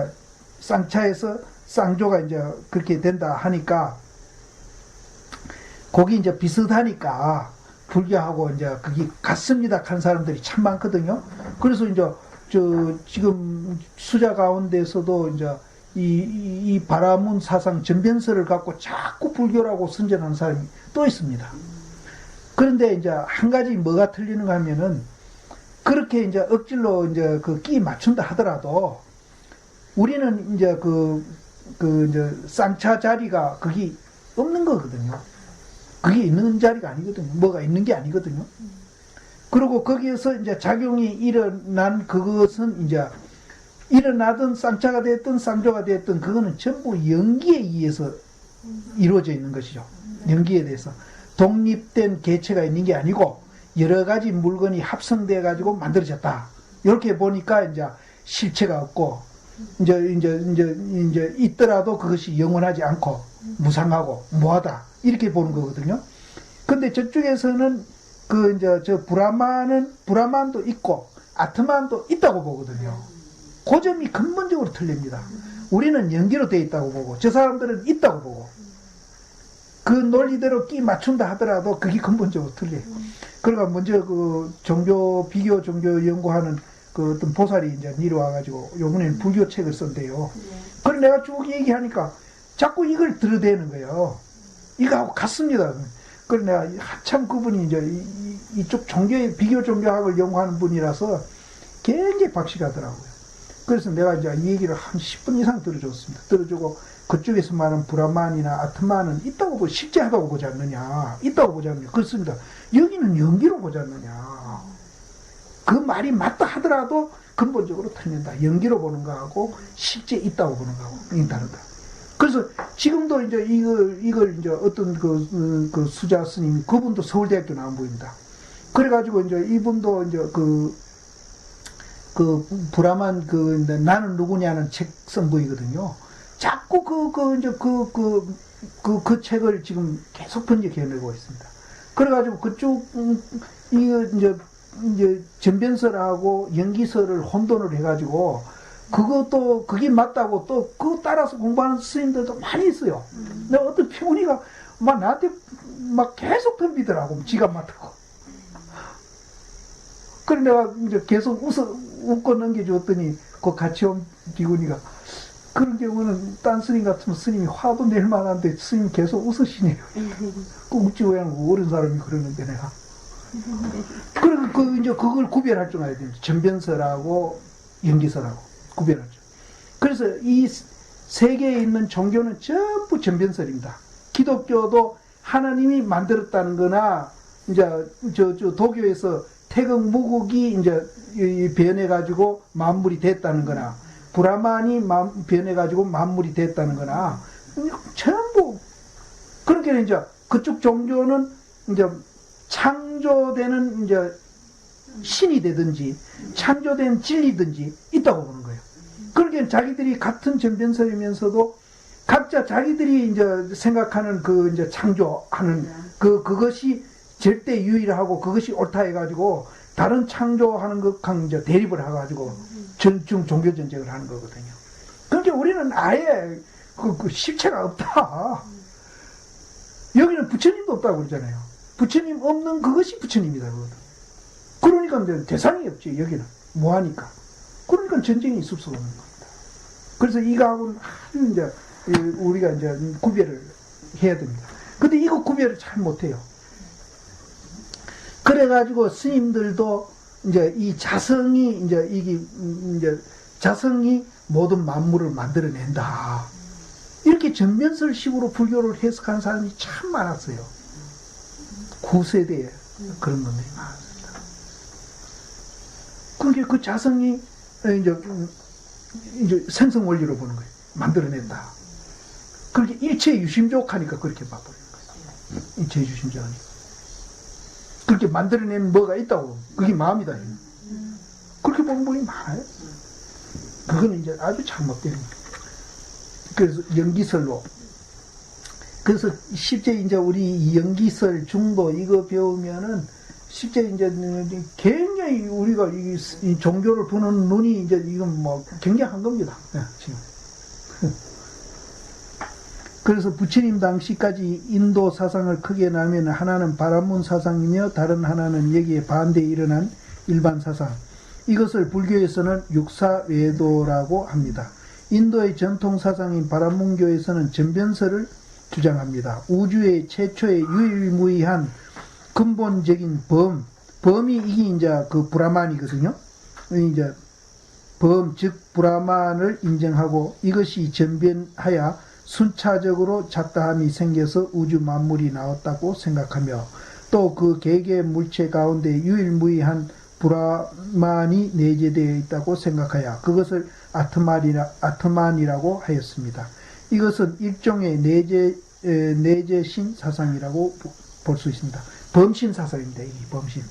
쌍차에서 쌍조가 이제 그렇게 된다 하니까 거기 이제 비슷하니까 불교하고 이제 거기 같습니다 한 사람들이 참 많거든요. 그래서 이제 지금 수자 가운데서도 이제 이 바라문 사상 전변설을 갖고 자꾸 불교라고 선전하는 사람이 또 있습니다. 그런데 이제 한 가지 뭐가 틀리는가 하면은 그렇게 이제 억질로 이제 그 끼 맞춘다 하더라도 우리는 이제 이제 쌍차 자리가 거기 없는 거거든요. 그게 있는 자리가 아니거든요. 뭐가 있는 게 아니거든요. 그리고 거기에서 이제 작용이 일어난 그것은 이제 일어나든 쌍차가 됐든 쌍조가 됐든 그거는 전부 연기에 의해서 이루어져 있는 것이죠. 연기에 대해서. 독립된 개체가 있는 게 아니고 여러 가지 물건이 합성돼 가지고 만들어졌다. 이렇게 보니까 이제 실체가 없고 이제 있더라도 그것이 영원하지 않고 무상하고 무하다. 이렇게 보는 거거든요. 근데 저쪽에서는 저 브라만도 있고 아트만도 있다고 보거든요. 그 점이 근본적으로 틀립니다. 우리는 연기로 되어 있다고 보고 저 사람들은 있다고 보고 그 논리대로 끼 맞춘다 하더라도 그게 근본적으로 틀려요. 그러니까 먼저 비교 종교 연구하는 그 어떤 보살이 이제 내려와가지고 요번에는 불교 책을 쓴대요. 그래 내가 쭉 얘기하니까 자꾸 이걸 들어대는 거예요. 이거하고 같습니다. 그래 내가 한참 그분이 이제 이쪽 비교 종교학을 연구하는 분이라서 굉장히 박식하더라고요. 그래서 내가 이제 이 얘기를 한 10분 이상 들어줬습니다. 들어주고 그쪽에서 말하는 브라만이나 아트만은 있다고 실제하다고 보지 않느냐. 있다고 보지 않느냐. 그렇습니다. 여기는 연기로 보지 않느냐. 그 말이 맞다 하더라도 근본적으로 틀린다. 연기로 보는 거하고 실제 있다고 보는 거하고 다르다. 그래서 지금도 이제 이걸 이제 어떤 그 수자 스님이 그분도 서울대학교 나온 분입니다. 그래가지고 이제 이분도 이제 브라만 나는 누구냐는 책 쓴 분이거든요. 자꾸 그 책을 지금 계속 번역해내고 있습니다. 그래가지고 그쪽 이제 전변설하고 연기설을 혼돈을 해가지고 그것도 그게 맞다고 또 그거 따라서 공부하는 스님들도 많이 있어요. 내가 어떤 피문이가 막 나한테 막 계속 덤비더라고. 지가 맞다고. 그래 내가 이제 계속 웃고 넘겨줬더니 그 같이 온 비구니가 그런 경우는 딴 스님 같으면 스님이 화도 낼 만한데 스님이 계속 웃으시네요. 그 웃지 왜 하는 어른 사람이 그러는데 내가. 그리고 이제 그걸 구별할 줄 알아야 됩니다. 전변설하고 연기설하고 구별할 줄. 그래서 이 세계에 있는 종교는 전부 전변설입니다. 기독교도 하나님이 만들었다는 거나 이제 저 도교에서 태극 무국이 이제 변해가지고 만물이 됐다는 거나 브라만이 변해가지고 만물이 됐다는 거나 전부 그렇게 이제 그쪽 종교는 이제 창조되는 이제 신이 되든지 창조된 진리든지 있다고 보는 거예요. 그렇게 자기들이 같은 전변설이면서도 각자 자기들이 이제 생각하는 이제 창조하는 그것이 절대 유일하고 그것이 옳다 해가지고 다른 창조하는 것과 이제 대립을 해가지고 전중 종교 전쟁을 하는 거거든요. 그러니까 우리는 아예 그 실체가 없다. 여기는 부처님도 없다고 그러잖아요. 부처님 없는 그것이 부처님이다. 그러니까 이제 대상이 없지 여기는 뭐하니까. 그러니까 전쟁이 있을 수가 없는 겁니다. 그래서 이거하고는 아주 이제 우리가 이제 구별을 해야 됩니다. 근데 이거 구별을 잘 못해요. 그래가지고 스님들도 이제 이 자성이 이제 자성이 모든 만물을 만들어낸다. 이렇게 전면설식으로 불교를 해석하는 사람이 참 많았어요. 9세대에 그런 놈들이 많았습니다. 그러니까 그 자성이 이제 생성 원리로 보는 거예요. 만들어낸다. 그렇게 일체 유심족하니까 그렇게 봐버리는 거예요. 일체 유심족하니까. 그렇게 만들어낸 뭐가 있다고. 그게 마음이다. 그렇게 보는 분이 많아요. 그거는 이제 아주 잘못된 거예요. 그래서 연기설로 그래서 실제 이제 우리 연기설 중도 이거 배우면은 실제 이제 굉장히 우리가 이 종교를 보는 눈이 이제 이건 뭐 굉장한 겁니다. 네, 지금. 그래서 부처님 당시까지 인도 사상을 크게 나누면 하나는 바람문 사상이며 다른 하나는 여기에 반대에 일어난 일반 사상. 이것을 불교에서는 육사외도라고 합니다. 인도의 전통 사상인 바람문교에서는 전변설을 주장합니다. 우주의 최초의 유일무이한 근본적인 범이 이게 이제 그 브라만이거든요. 이제 범, 즉 브라만을 인정하고 이것이 전변하여 순차적으로 작다함이 생겨서 우주 만물이 나왔다고 생각하며 또 그 개개 물체 가운데 유일무이한 브라만이 내재되어 있다고 생각하여 그것을 아트만이라고 하였습니다. 이것은 일종의 내재신 사상이라고 볼 수 있습니다. 범신 사상입니다. 이 범신.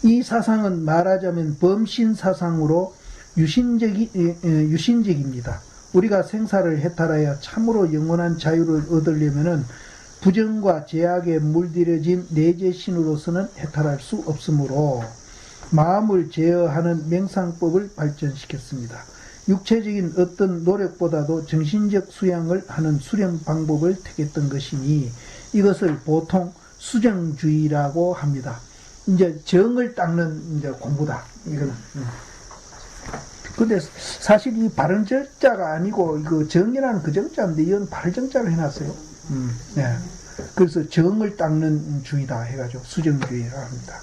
이 사상은 말하자면 범신 사상으로 유신적입니다. 우리가 생사를 해탈하여 참으로 영원한 자유를 얻으려면은 부정과 제약에 물들여진 내재신으로서는 해탈할 수 없으므로 마음을 제어하는 명상법을 발전시켰습니다. 육체적인 어떤 노력보다도 정신적 수양을 하는 수련 방법을 택했던 것이니 이것을 보통 수정주의라고 합니다. 이제 정을 닦는 이제 공부다. 이거는. 근데 사실 이 바른 정자가 아니고 이거 정이라는 그 정자인데 이건 바른 정자를 해놨어요. 네. 그래서 정을 닦는 주의다 해가지고 수정주의라고 합니다.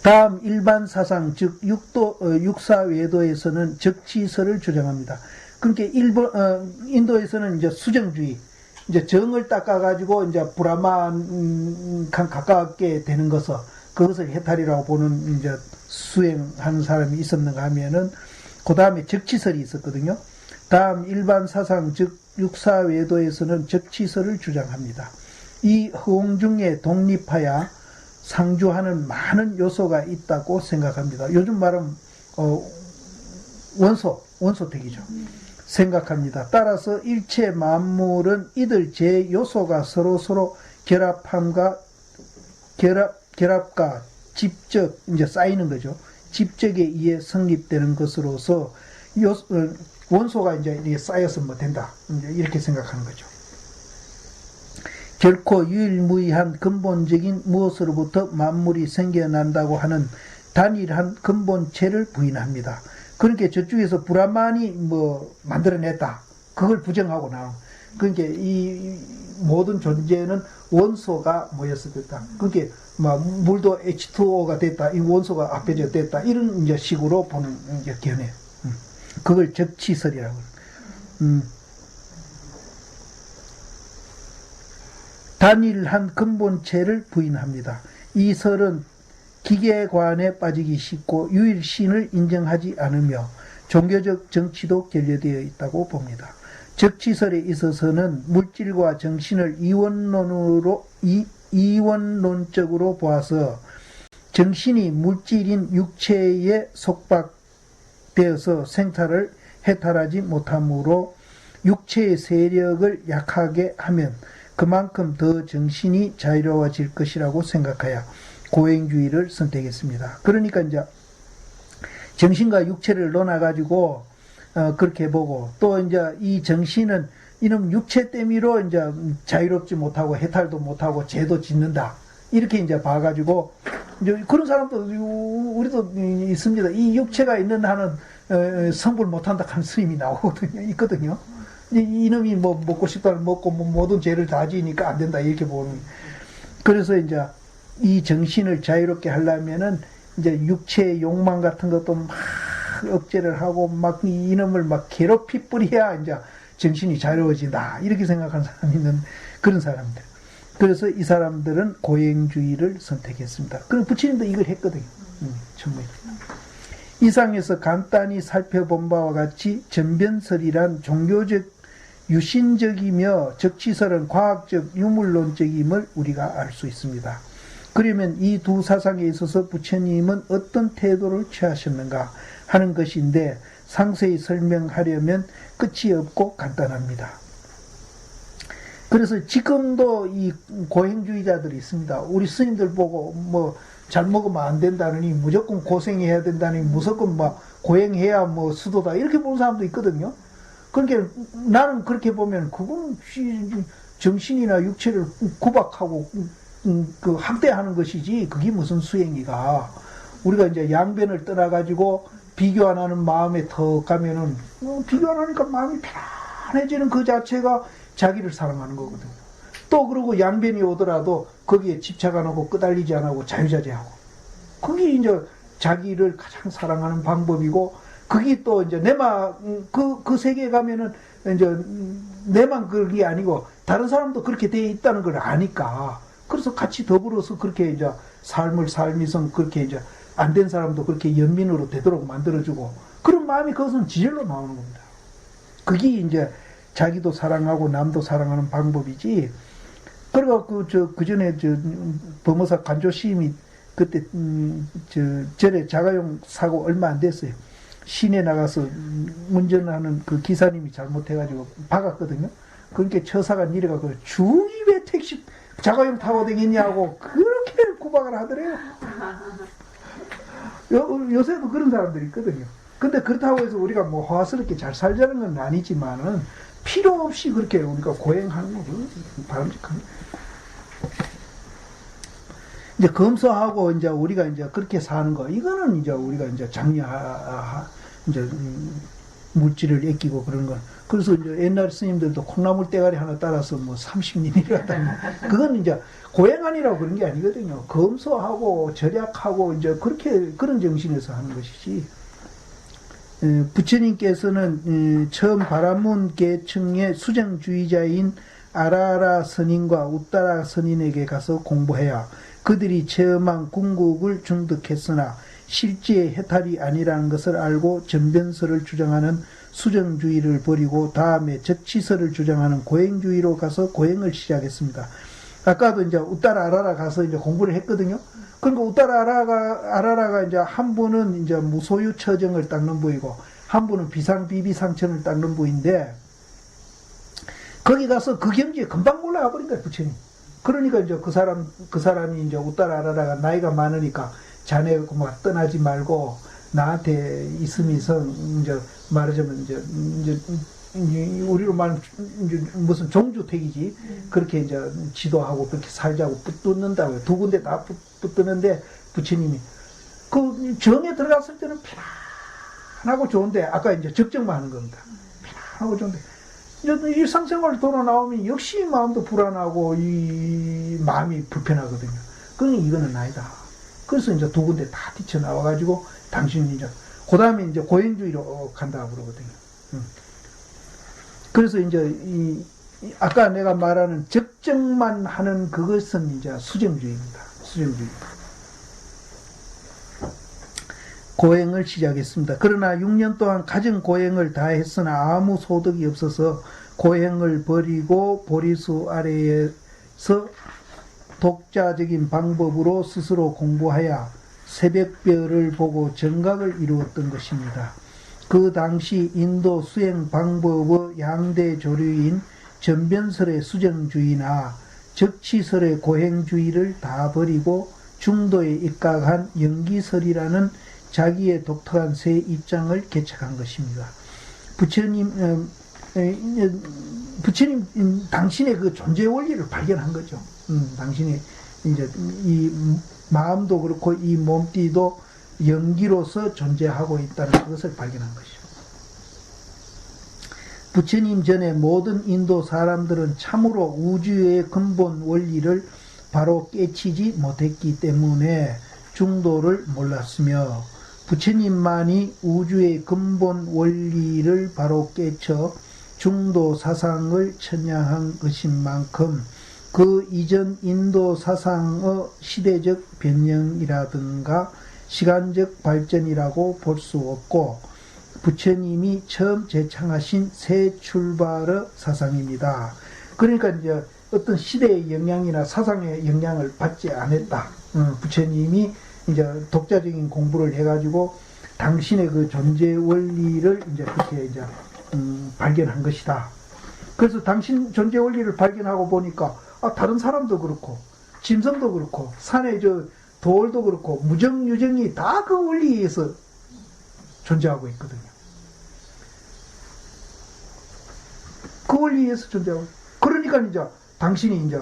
다음 일반 사상 즉 육사외도에서는 적치설을 주장합니다. 그러니까 인도에서는 이제 수정주의, 이제 정을 닦아가지고 이제 브라만 가깝게 되는 그것을 해탈이라고 보는 이제 수행하는 사람이 있었는가 하면은 그 다음에 적치설이 있었거든요. 다음 일반 사상 즉 육사외도에서는 적치설을 주장합니다. 이 허공 중에 독립하여 상주하는 많은 요소가 있다고 생각합니다. 요즘 말은 원소택이죠. 생각합니다. 따라서 일체 만물은 이들 제 요소가 서로 결합과 집적 이제 쌓이는 거죠. 집적에 의해 성립되는 것으로서 원소가 이제 쌓여서 뭐 된다. 이제 이렇게 생각하는 거죠. 결코 유일무이한 근본적인 무엇으로부터 만물이 생겨난다고 하는 단일한 근본체를 부인합니다. 그러니까 저쪽에서 브라만이 뭐 만들어냈다. 그걸 부정하고 나온. 그러니까 이 모든 존재는 원소가 모여서 됐다. 그러니까 막 물도 H2O가 됐다. 이 원소가 합해져 됐다. 이런 이제 식으로 보는 이제 견해. 그걸 적치설이라고. 단일한 근본체를 부인합니다. 이 설은 기계관에 빠지기 쉽고 유일신을 인정하지 않으며 종교적 정치도 결여되어 있다고 봅니다. 적치설에 있어서는 물질과 정신을 이원론적으로 보아서 정신이 물질인 육체에 속박되어서 생사를 해탈하지 못하므로 육체의 세력을 약하게 하면 그만큼 더 정신이 자유로워질 것이라고 생각하여 고행주의를 선택했습니다. 그러니까 이제 정신과 육체를 놓아가지고 그렇게 보고 또 이제 이 정신은 이놈 육체 때문으로 이제 자유롭지 못하고 해탈도 못하고 죄도 짓는다. 이렇게 이제 봐가지고 이제 그런 사람도 우리도 있습니다. 이 육체가 있는 한은 성불 못한다 하는 스님이 나오거든요. 있거든요. 이놈이 뭐 먹고 싶다는 먹고 뭐 모든 죄를 다 지으니까 안 된다 이렇게 보는. 그래서 이제 이 정신을 자유롭게 하려면은 이제 육체의 욕망 같은 것도 막 억제를 하고 막 이놈을 막 괴롭히 뿌려야 이제 정신이 자유로워진다 이렇게 생각하는 사람이 있는 그런 사람들. 그래서 이 사람들은 고행주의를 선택했습니다. 그리고 부처님도 이걸 했거든요. 정말. 이상에서 간단히 살펴본 바와 같이 전변설이란 종교적 유신적이며 적치설은 과학적 유물론적임을 우리가 알 수 있습니다. 그러면 이 두 사상에 있어서 부처님은 어떤 태도를 취하셨는가 하는 것인데 상세히 설명하려면 끝이 없고 간단합니다. 그래서 지금도 이 고행주의자들이 있습니다. 우리 스님들 보고 뭐 잘 먹으면 안 된다느니 무조건 고생해야 된다니 무조건 막 고행해야 뭐 수도다 이렇게 보는 사람도 있거든요. 그러니까 나는 그렇게 보면 그건 정신이나 육체를 구박하고 그 학대하는 것이지 그게 무슨 수행이가. 우리가 이제 양변을 떠나가지고 비교 안 하는 마음에 더 가면은 비교 안 하니까 마음이 편해지는 그 자체가 자기를 사랑하는 거거든요. 또 그러고 양변이 오더라도 거기에 집착 안 하고 끄달리지 안 하고 자유자재하고 그게 이제 자기를 가장 사랑하는 방법이고 그게 또 이제 그 세계에 가면은 이제 내만 그게 아니고 다른 사람도 그렇게 돼 있다는 걸 아니까 그래서 같이 더불어서 그렇게 이제 삶을 살면서 그렇게 이제 안 된 사람도 그렇게 연민으로 되도록 만들어주고 그런 마음이 그것은 지절로 나오는 겁니다. 그게 이제 자기도 사랑하고 남도 사랑하는 방법이지. 그래갖고 그 전에 범어사 간조 시임이 그때 절에 자가용 사고 얼마 안 됐어요. 시내 나가서 운전하는 그 기사님이 잘못해가지고 박았거든요. 그러니까 처사가 니래가 그 중이 왜 택시 자가용 타고 다니냐고 그렇게 구박을 하더래요. 요새도 그런 사람들이 있거든요. 근데 그렇다고 해서 우리가 뭐 화스럽게 잘 살자는 건 아니지만은 필요 없이 그렇게 우리가 고행하는 거 바람직합니다. 이제 검소하고 이제 우리가 이제 그렇게 사는 거 이거는 이제 우리가 이제 이제 물질을 아끼고 그런 건 그래서 이제 옛날 스님들도 콩나물 대가리 하나 따라서 뭐 30년이라다 그건 이제 고행안이라고 그런 게 아니거든요. 검소하고 절약하고 이제 그렇게 그런 정신에서 하는 것이지. 부처님께서는 처음 바라문 계층의 수정주의자인 아라라 선인과 우따라 선인에게 가서 공부해야 그들이 체험한 궁극을 중득했으나 실제 해탈이 아니라는 것을 알고 전변설을 주장하는 수정주의를 버리고 다음에 적치설을 주장하는 고행주의로 가서 고행을 시작했습니다. 아까도 이제 우따라 아라라 가서 이제 공부를 했거든요. 그러니까 우따라 아라라가 이제 한 분은 이제 무소유 처정을 닦는 부이고 한 분은 비상비비상천을 닦는 부인데 거기 가서 그 경지에 금방 올라가 버린 거예요, 부처님. 그러니까 이제 그 사람이 이제 우따라 아라라가 나이가 많으니까 자네 막 떠나지 말고 나한테 있으면서 이제 말하자면 이제 우리로 말하면 이제 무슨 종주택이지 그렇게 이제 지도하고 그렇게 살자고 붙는다고요. 두 군데 다 붙드는데 부처님이 그 정에 들어갔을 때는 편하고 좋은데 아까 이제 적정만 하는 겁니다. 편하고 좋은데 일상생활 돌아 나오면 역시 마음도 불안하고 이 마음이 불편하거든요. 그러니 이거는 아니다. 그래서 이제 두 군데 다 뛰쳐나와가지고 당신이 이제 그 다음에 이제 고행주의로 간다고 그러거든요. 그래서 이제 아까 내가 말하는 적정만 하는 그것은 이제 수정주의입니다. 수정주의. 고행을 시작했습니다. 그러나 6년 동안 가진 고행을 다 했으나 아무 소득이 없어서 고행을 버리고 보리수 아래에서 독자적인 방법으로 스스로 공부하여 새벽별을 보고 정각을 이루었던 것입니다. 그 당시 인도 수행 방법의 양대 조류인 전변설의 수정주의나 적치설의 고행주의를 다 버리고 중도에 입각한 영기설이라는 자기의 독특한 새 입장을 개척한 것입니다. 부처님 당신의 그 존재 원리를 발견한 거죠. 당신의 이제 이 마음도 그렇고 이 몸띠도 영기로서 존재하고 있다는 것을 발견한 것이죠. 부처님 전에 모든 인도 사람들은 참으로 우주의 근본 원리를 바로 깨치지 못했기 때문에 중도를 몰랐으며 부처님만이 우주의 근본 원리를 바로 깨쳐 중도 사상을 천냥한 것인 만큼 그 이전 인도 사상의 시대적 변형이라든가 시간적 발전이라고 볼 수 없고 부처님이 처음 제창하신 새 출발의 사상입니다. 그러니까 이제 어떤 시대의 영향이나 사상의 영향을 받지 않았다. 부처님이 이제 독자적인 공부를 해가지고 당신의 그 존재 원리를 이제 그렇게 이제 발견한 것이다. 그래서 당신 존재 원리를 발견하고 보니까 다른 사람도 그렇고 짐승도 그렇고 산에 저 돌도 그렇고 무정유정이 다 그 원리에서 존재하고 있거든요. 그 원리에서 존재하고. 그러니까 이제 당신이 이제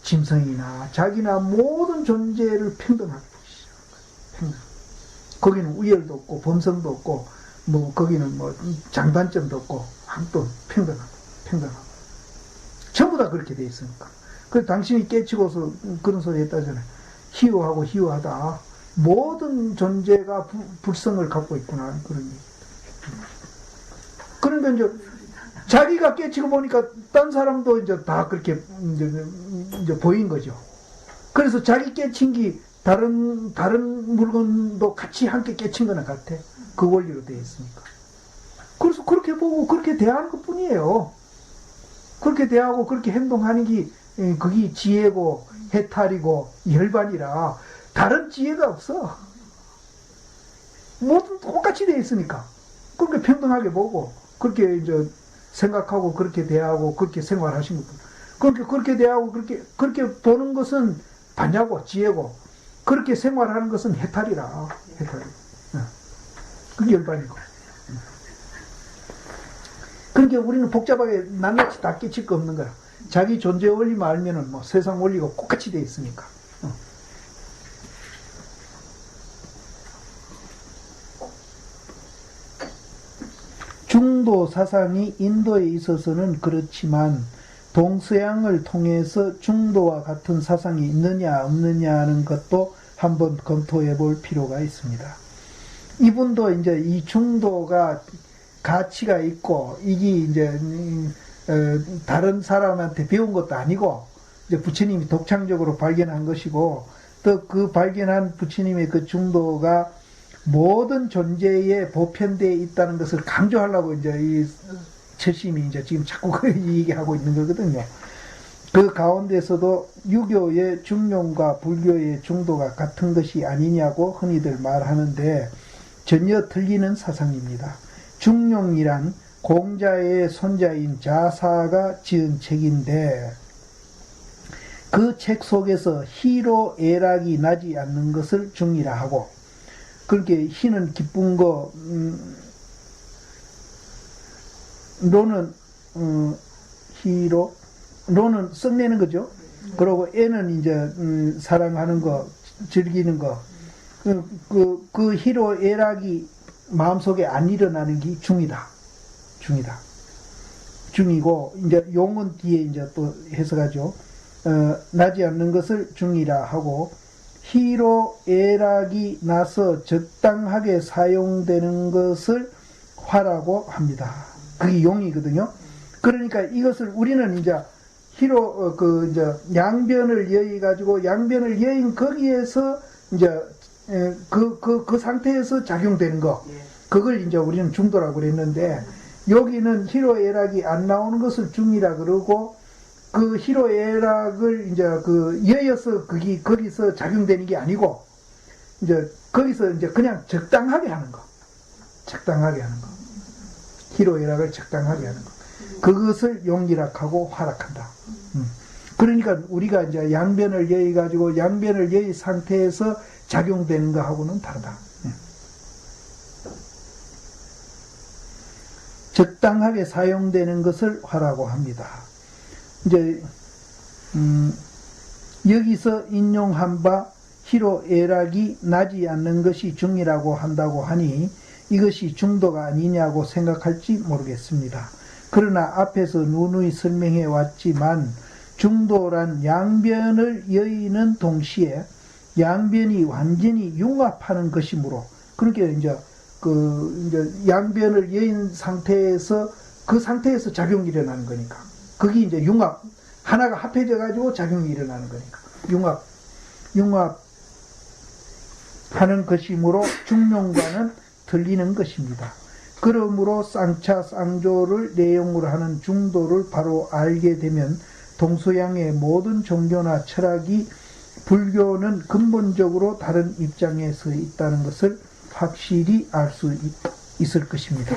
짐승이나 자기나 모든 존재를 평등하게 보시죠. 평등. 거기는 우열도 없고 범성도 없고 뭐 거기는 뭐 장단점도 없고 아무도 평등하고 전부 다 그렇게 돼 있으니까. 그래서 당신이 깨치고서 그런 소리 했다잖아요. 희유하고 희유하다. 모든 존재가 불성을 갖고 있구나. 그런 얘기. 그런데 이제 자기가 깨치고 보니까 딴 사람도 이제 다 그렇게 이제 보인 거죠. 그래서 자기 깨친 게 다른 물건도 같이 함께 깨친 거나 같아. 그 원리로 되어 있으니까. 그래서 그렇게 보고 그렇게 대하는 것 뿐이에요. 그렇게 대하고 그렇게 행동하는 게 그게 지혜고 해탈이고 열반이라 다른 지혜가 없어. 모든 똑같이 되어 있으니까. 그렇게 평등하게 보고 그렇게 이제 생각하고 그렇게 대하고 그렇게 생활하신 것도 그렇게 대하고 그렇게 보는 것은 반야고 지혜고 그렇게 생활하는 것은 해탈이라. 해탈이. 그게 열반이고. 그러니까 우리는 복잡하게 낱낱이 다 깨칠 거 없는 거야. 자기 존재 원리만 알면은 뭐 세상 원리가 똑같이 돼 있으니까. 중도 사상이 인도에 있어서는 그렇지만 동서양을 통해서 중도와 같은 사상이 있느냐 없느냐 하는 것도 한번 검토해 볼 필요가 있습니다. 이분도 이제 이 중도가 가치가 있고 이게 이제 다른 사람한테 배운 것도 아니고 이제 부처님이 독창적으로 발견한 것이고 또 그 발견한 부처님의 그 중도가 모든 존재에 보편되어 있다는 것을 강조하려고 이제 이 철심이 이제 지금 자꾸 그 얘기하고 있는 거거든요. 그 가운데서도 유교의 중용과 불교의 중도가 같은 것이 아니냐고 흔히들 말하는데 전혀 틀리는 사상입니다. 중용이란 공자의 손자인 자사가 지은 책인데 그 책 속에서 희로 애락이 나지 않는 것을 중이라 하고 그렇게 희는 기쁜 거 로는 희로 로는 썩내는 거죠. 그리고 애는 이제 사랑하는 거 즐기는 거 그 희로 애락이 마음속에 안 일어나는 게 중이다. 중이고 이제 용은 뒤에 이제 또 해석하죠. 나지 않는 것을 중이라 하고 희로 애락이 나서 적당하게 사용되는 것을 화라고 합니다. 그게 용이거든요. 그러니까 이것을 우리는 이제 희로 이제 양변을 여의 가지고 양변을 여인 거기에서 이제 그 상태에서 작용되는 거 그걸 이제 우리는 중도라고 그랬는데 여기는 희로애락이 안 나오는 것을 중이라 그러고 그 희로애락을 이제 여여서 거기서 작용되는 게 아니고 이제 거기서 이제 그냥 적당하게 하는 거 희로애락을 적당하게 하는 거 그것을 용기락하고 화락한다. 그러니까 우리가 이제 양변을 여의 가지고 양변을 여의 상태에서 작용되는 거하고는 다르다. 적당하게 사용되는 것을 화라고 합니다. 이제 여기서 인용한 바 희로애락이 나지 않는 것이 중이라고 한다고 하니 이것이 중도가 아니냐고 생각할지 모르겠습니다. 그러나 앞에서 누누이 설명해 왔지만 중도란 양변을 여의는 동시에 양변이 완전히 융합하는 것이므로 그렇게 이제 이제 양변을 여인 상태에서 그 상태에서 작용이 일어나는 거니까 그게 이제 융합 하나가 합해져 가지고 작용이 일어나는 거니까 융합하는 것이므로 중용과는 틀리는 것입니다. 그러므로 쌍차 쌍조를 내용으로 하는 중도를 바로 알게 되면 동서양의 모든 종교나 철학이 불교는 근본적으로 다른 입장에 서 있다는 것을 확실히 알 수 있을 것입니다.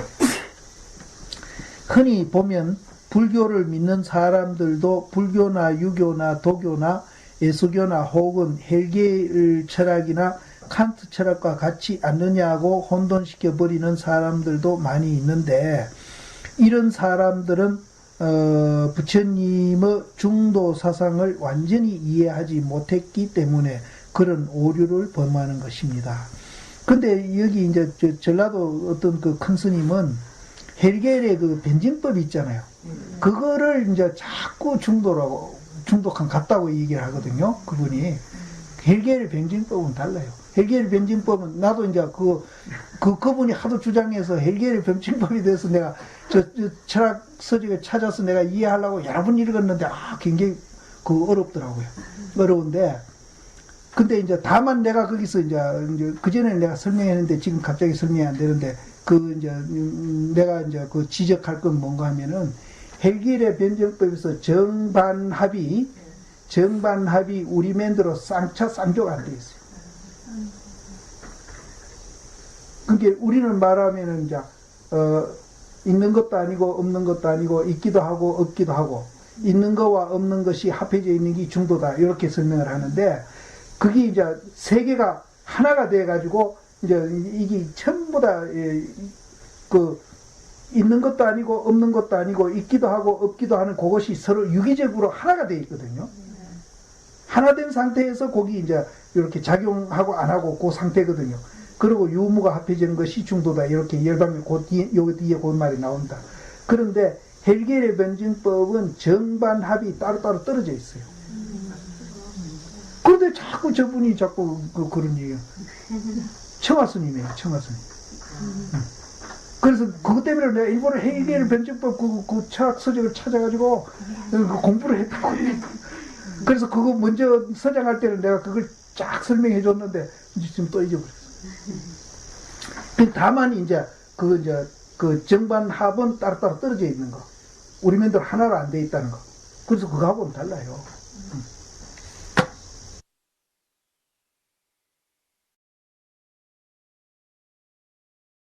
흔히 보면 불교를 믿는 사람들도 불교나 유교나 도교나 예수교나 혹은 헬겔 철학이나 칸트 철학과 같지 않느냐고 혼돈시켜 버리는 사람들도 많이 있는데, 이런 사람들은 부처님의 중도 사상을 완전히 이해하지 못했기 때문에 그런 오류를 범하는 것입니다. 근데 여기 이제 전라도 어떤 그 큰 스님은 헬겔의 그 변증법 있잖아요. 그거를 이제 자꾸 중독한 같다고 얘기를 하거든요. 그분이. 헬겔의 변증법은 달라요. 헬겔의 변증법은 나도 이제 그분이 하도 주장해서 헬겔의 변증법에 대해서 내가 저 철학 서적을 찾아서 내가 이해하려고 여러 번 읽었는데 굉장히 어렵더라고요. 어려운데, 근데 이제 다만 내가 거기서 이제 그 전에 내가 설명했는데 지금 갑자기 설명이 안 되는데, 내가 이제 지적할 건 뭔가 하면은 헬겔의 변증법에서 정반합이 우리 맨대로 쌍조가 안 돼 있어요. 그러니까 우리는 말하면은 이제 있는 것도 아니고 없는 것도 아니고 있기도 하고 없기도 하고, 있는 거와 없는 것이 합해져 있는 게 중도다, 이렇게 설명을 하는데, 그게 이제 세 개가 하나가 돼 가지고 이제 이게 전부 다 있는 것도 아니고 없는 것도 아니고 있기도 하고 없기도 하는 그것이 서로 유기적으로 하나가 돼 있거든요. 하나 된 상태에서 거기 이제 이렇게 작용하고 안 하고 그 상태거든요. 그리고 유무가 합해지는 것이 중도다, 이렇게 열반면 여기 뒤에 그 말이 나온다. 그런데 헬겔의 변증법은 정반합이 따로따로 떨어져 있어요. 그런데 자꾸 저분이 그런 얘기예요. 청하스님이에요, 청하스님. 그래서 그것 때문에 내가 일본의 헬겔의 변증법 그 철학 서적을 찾아가지고 공부를 했다고. 그래서 그거 먼저 서장할 때는 내가 그걸 쫙 설명해 줬는데 이제 지금 또 잊어버렸어. 다만 이제 그 정반합은 따로따로 떨어져 있는 거, 우리 맨들 하나로 안 돼 있다는 거. 그래서 그거하고는 달라요.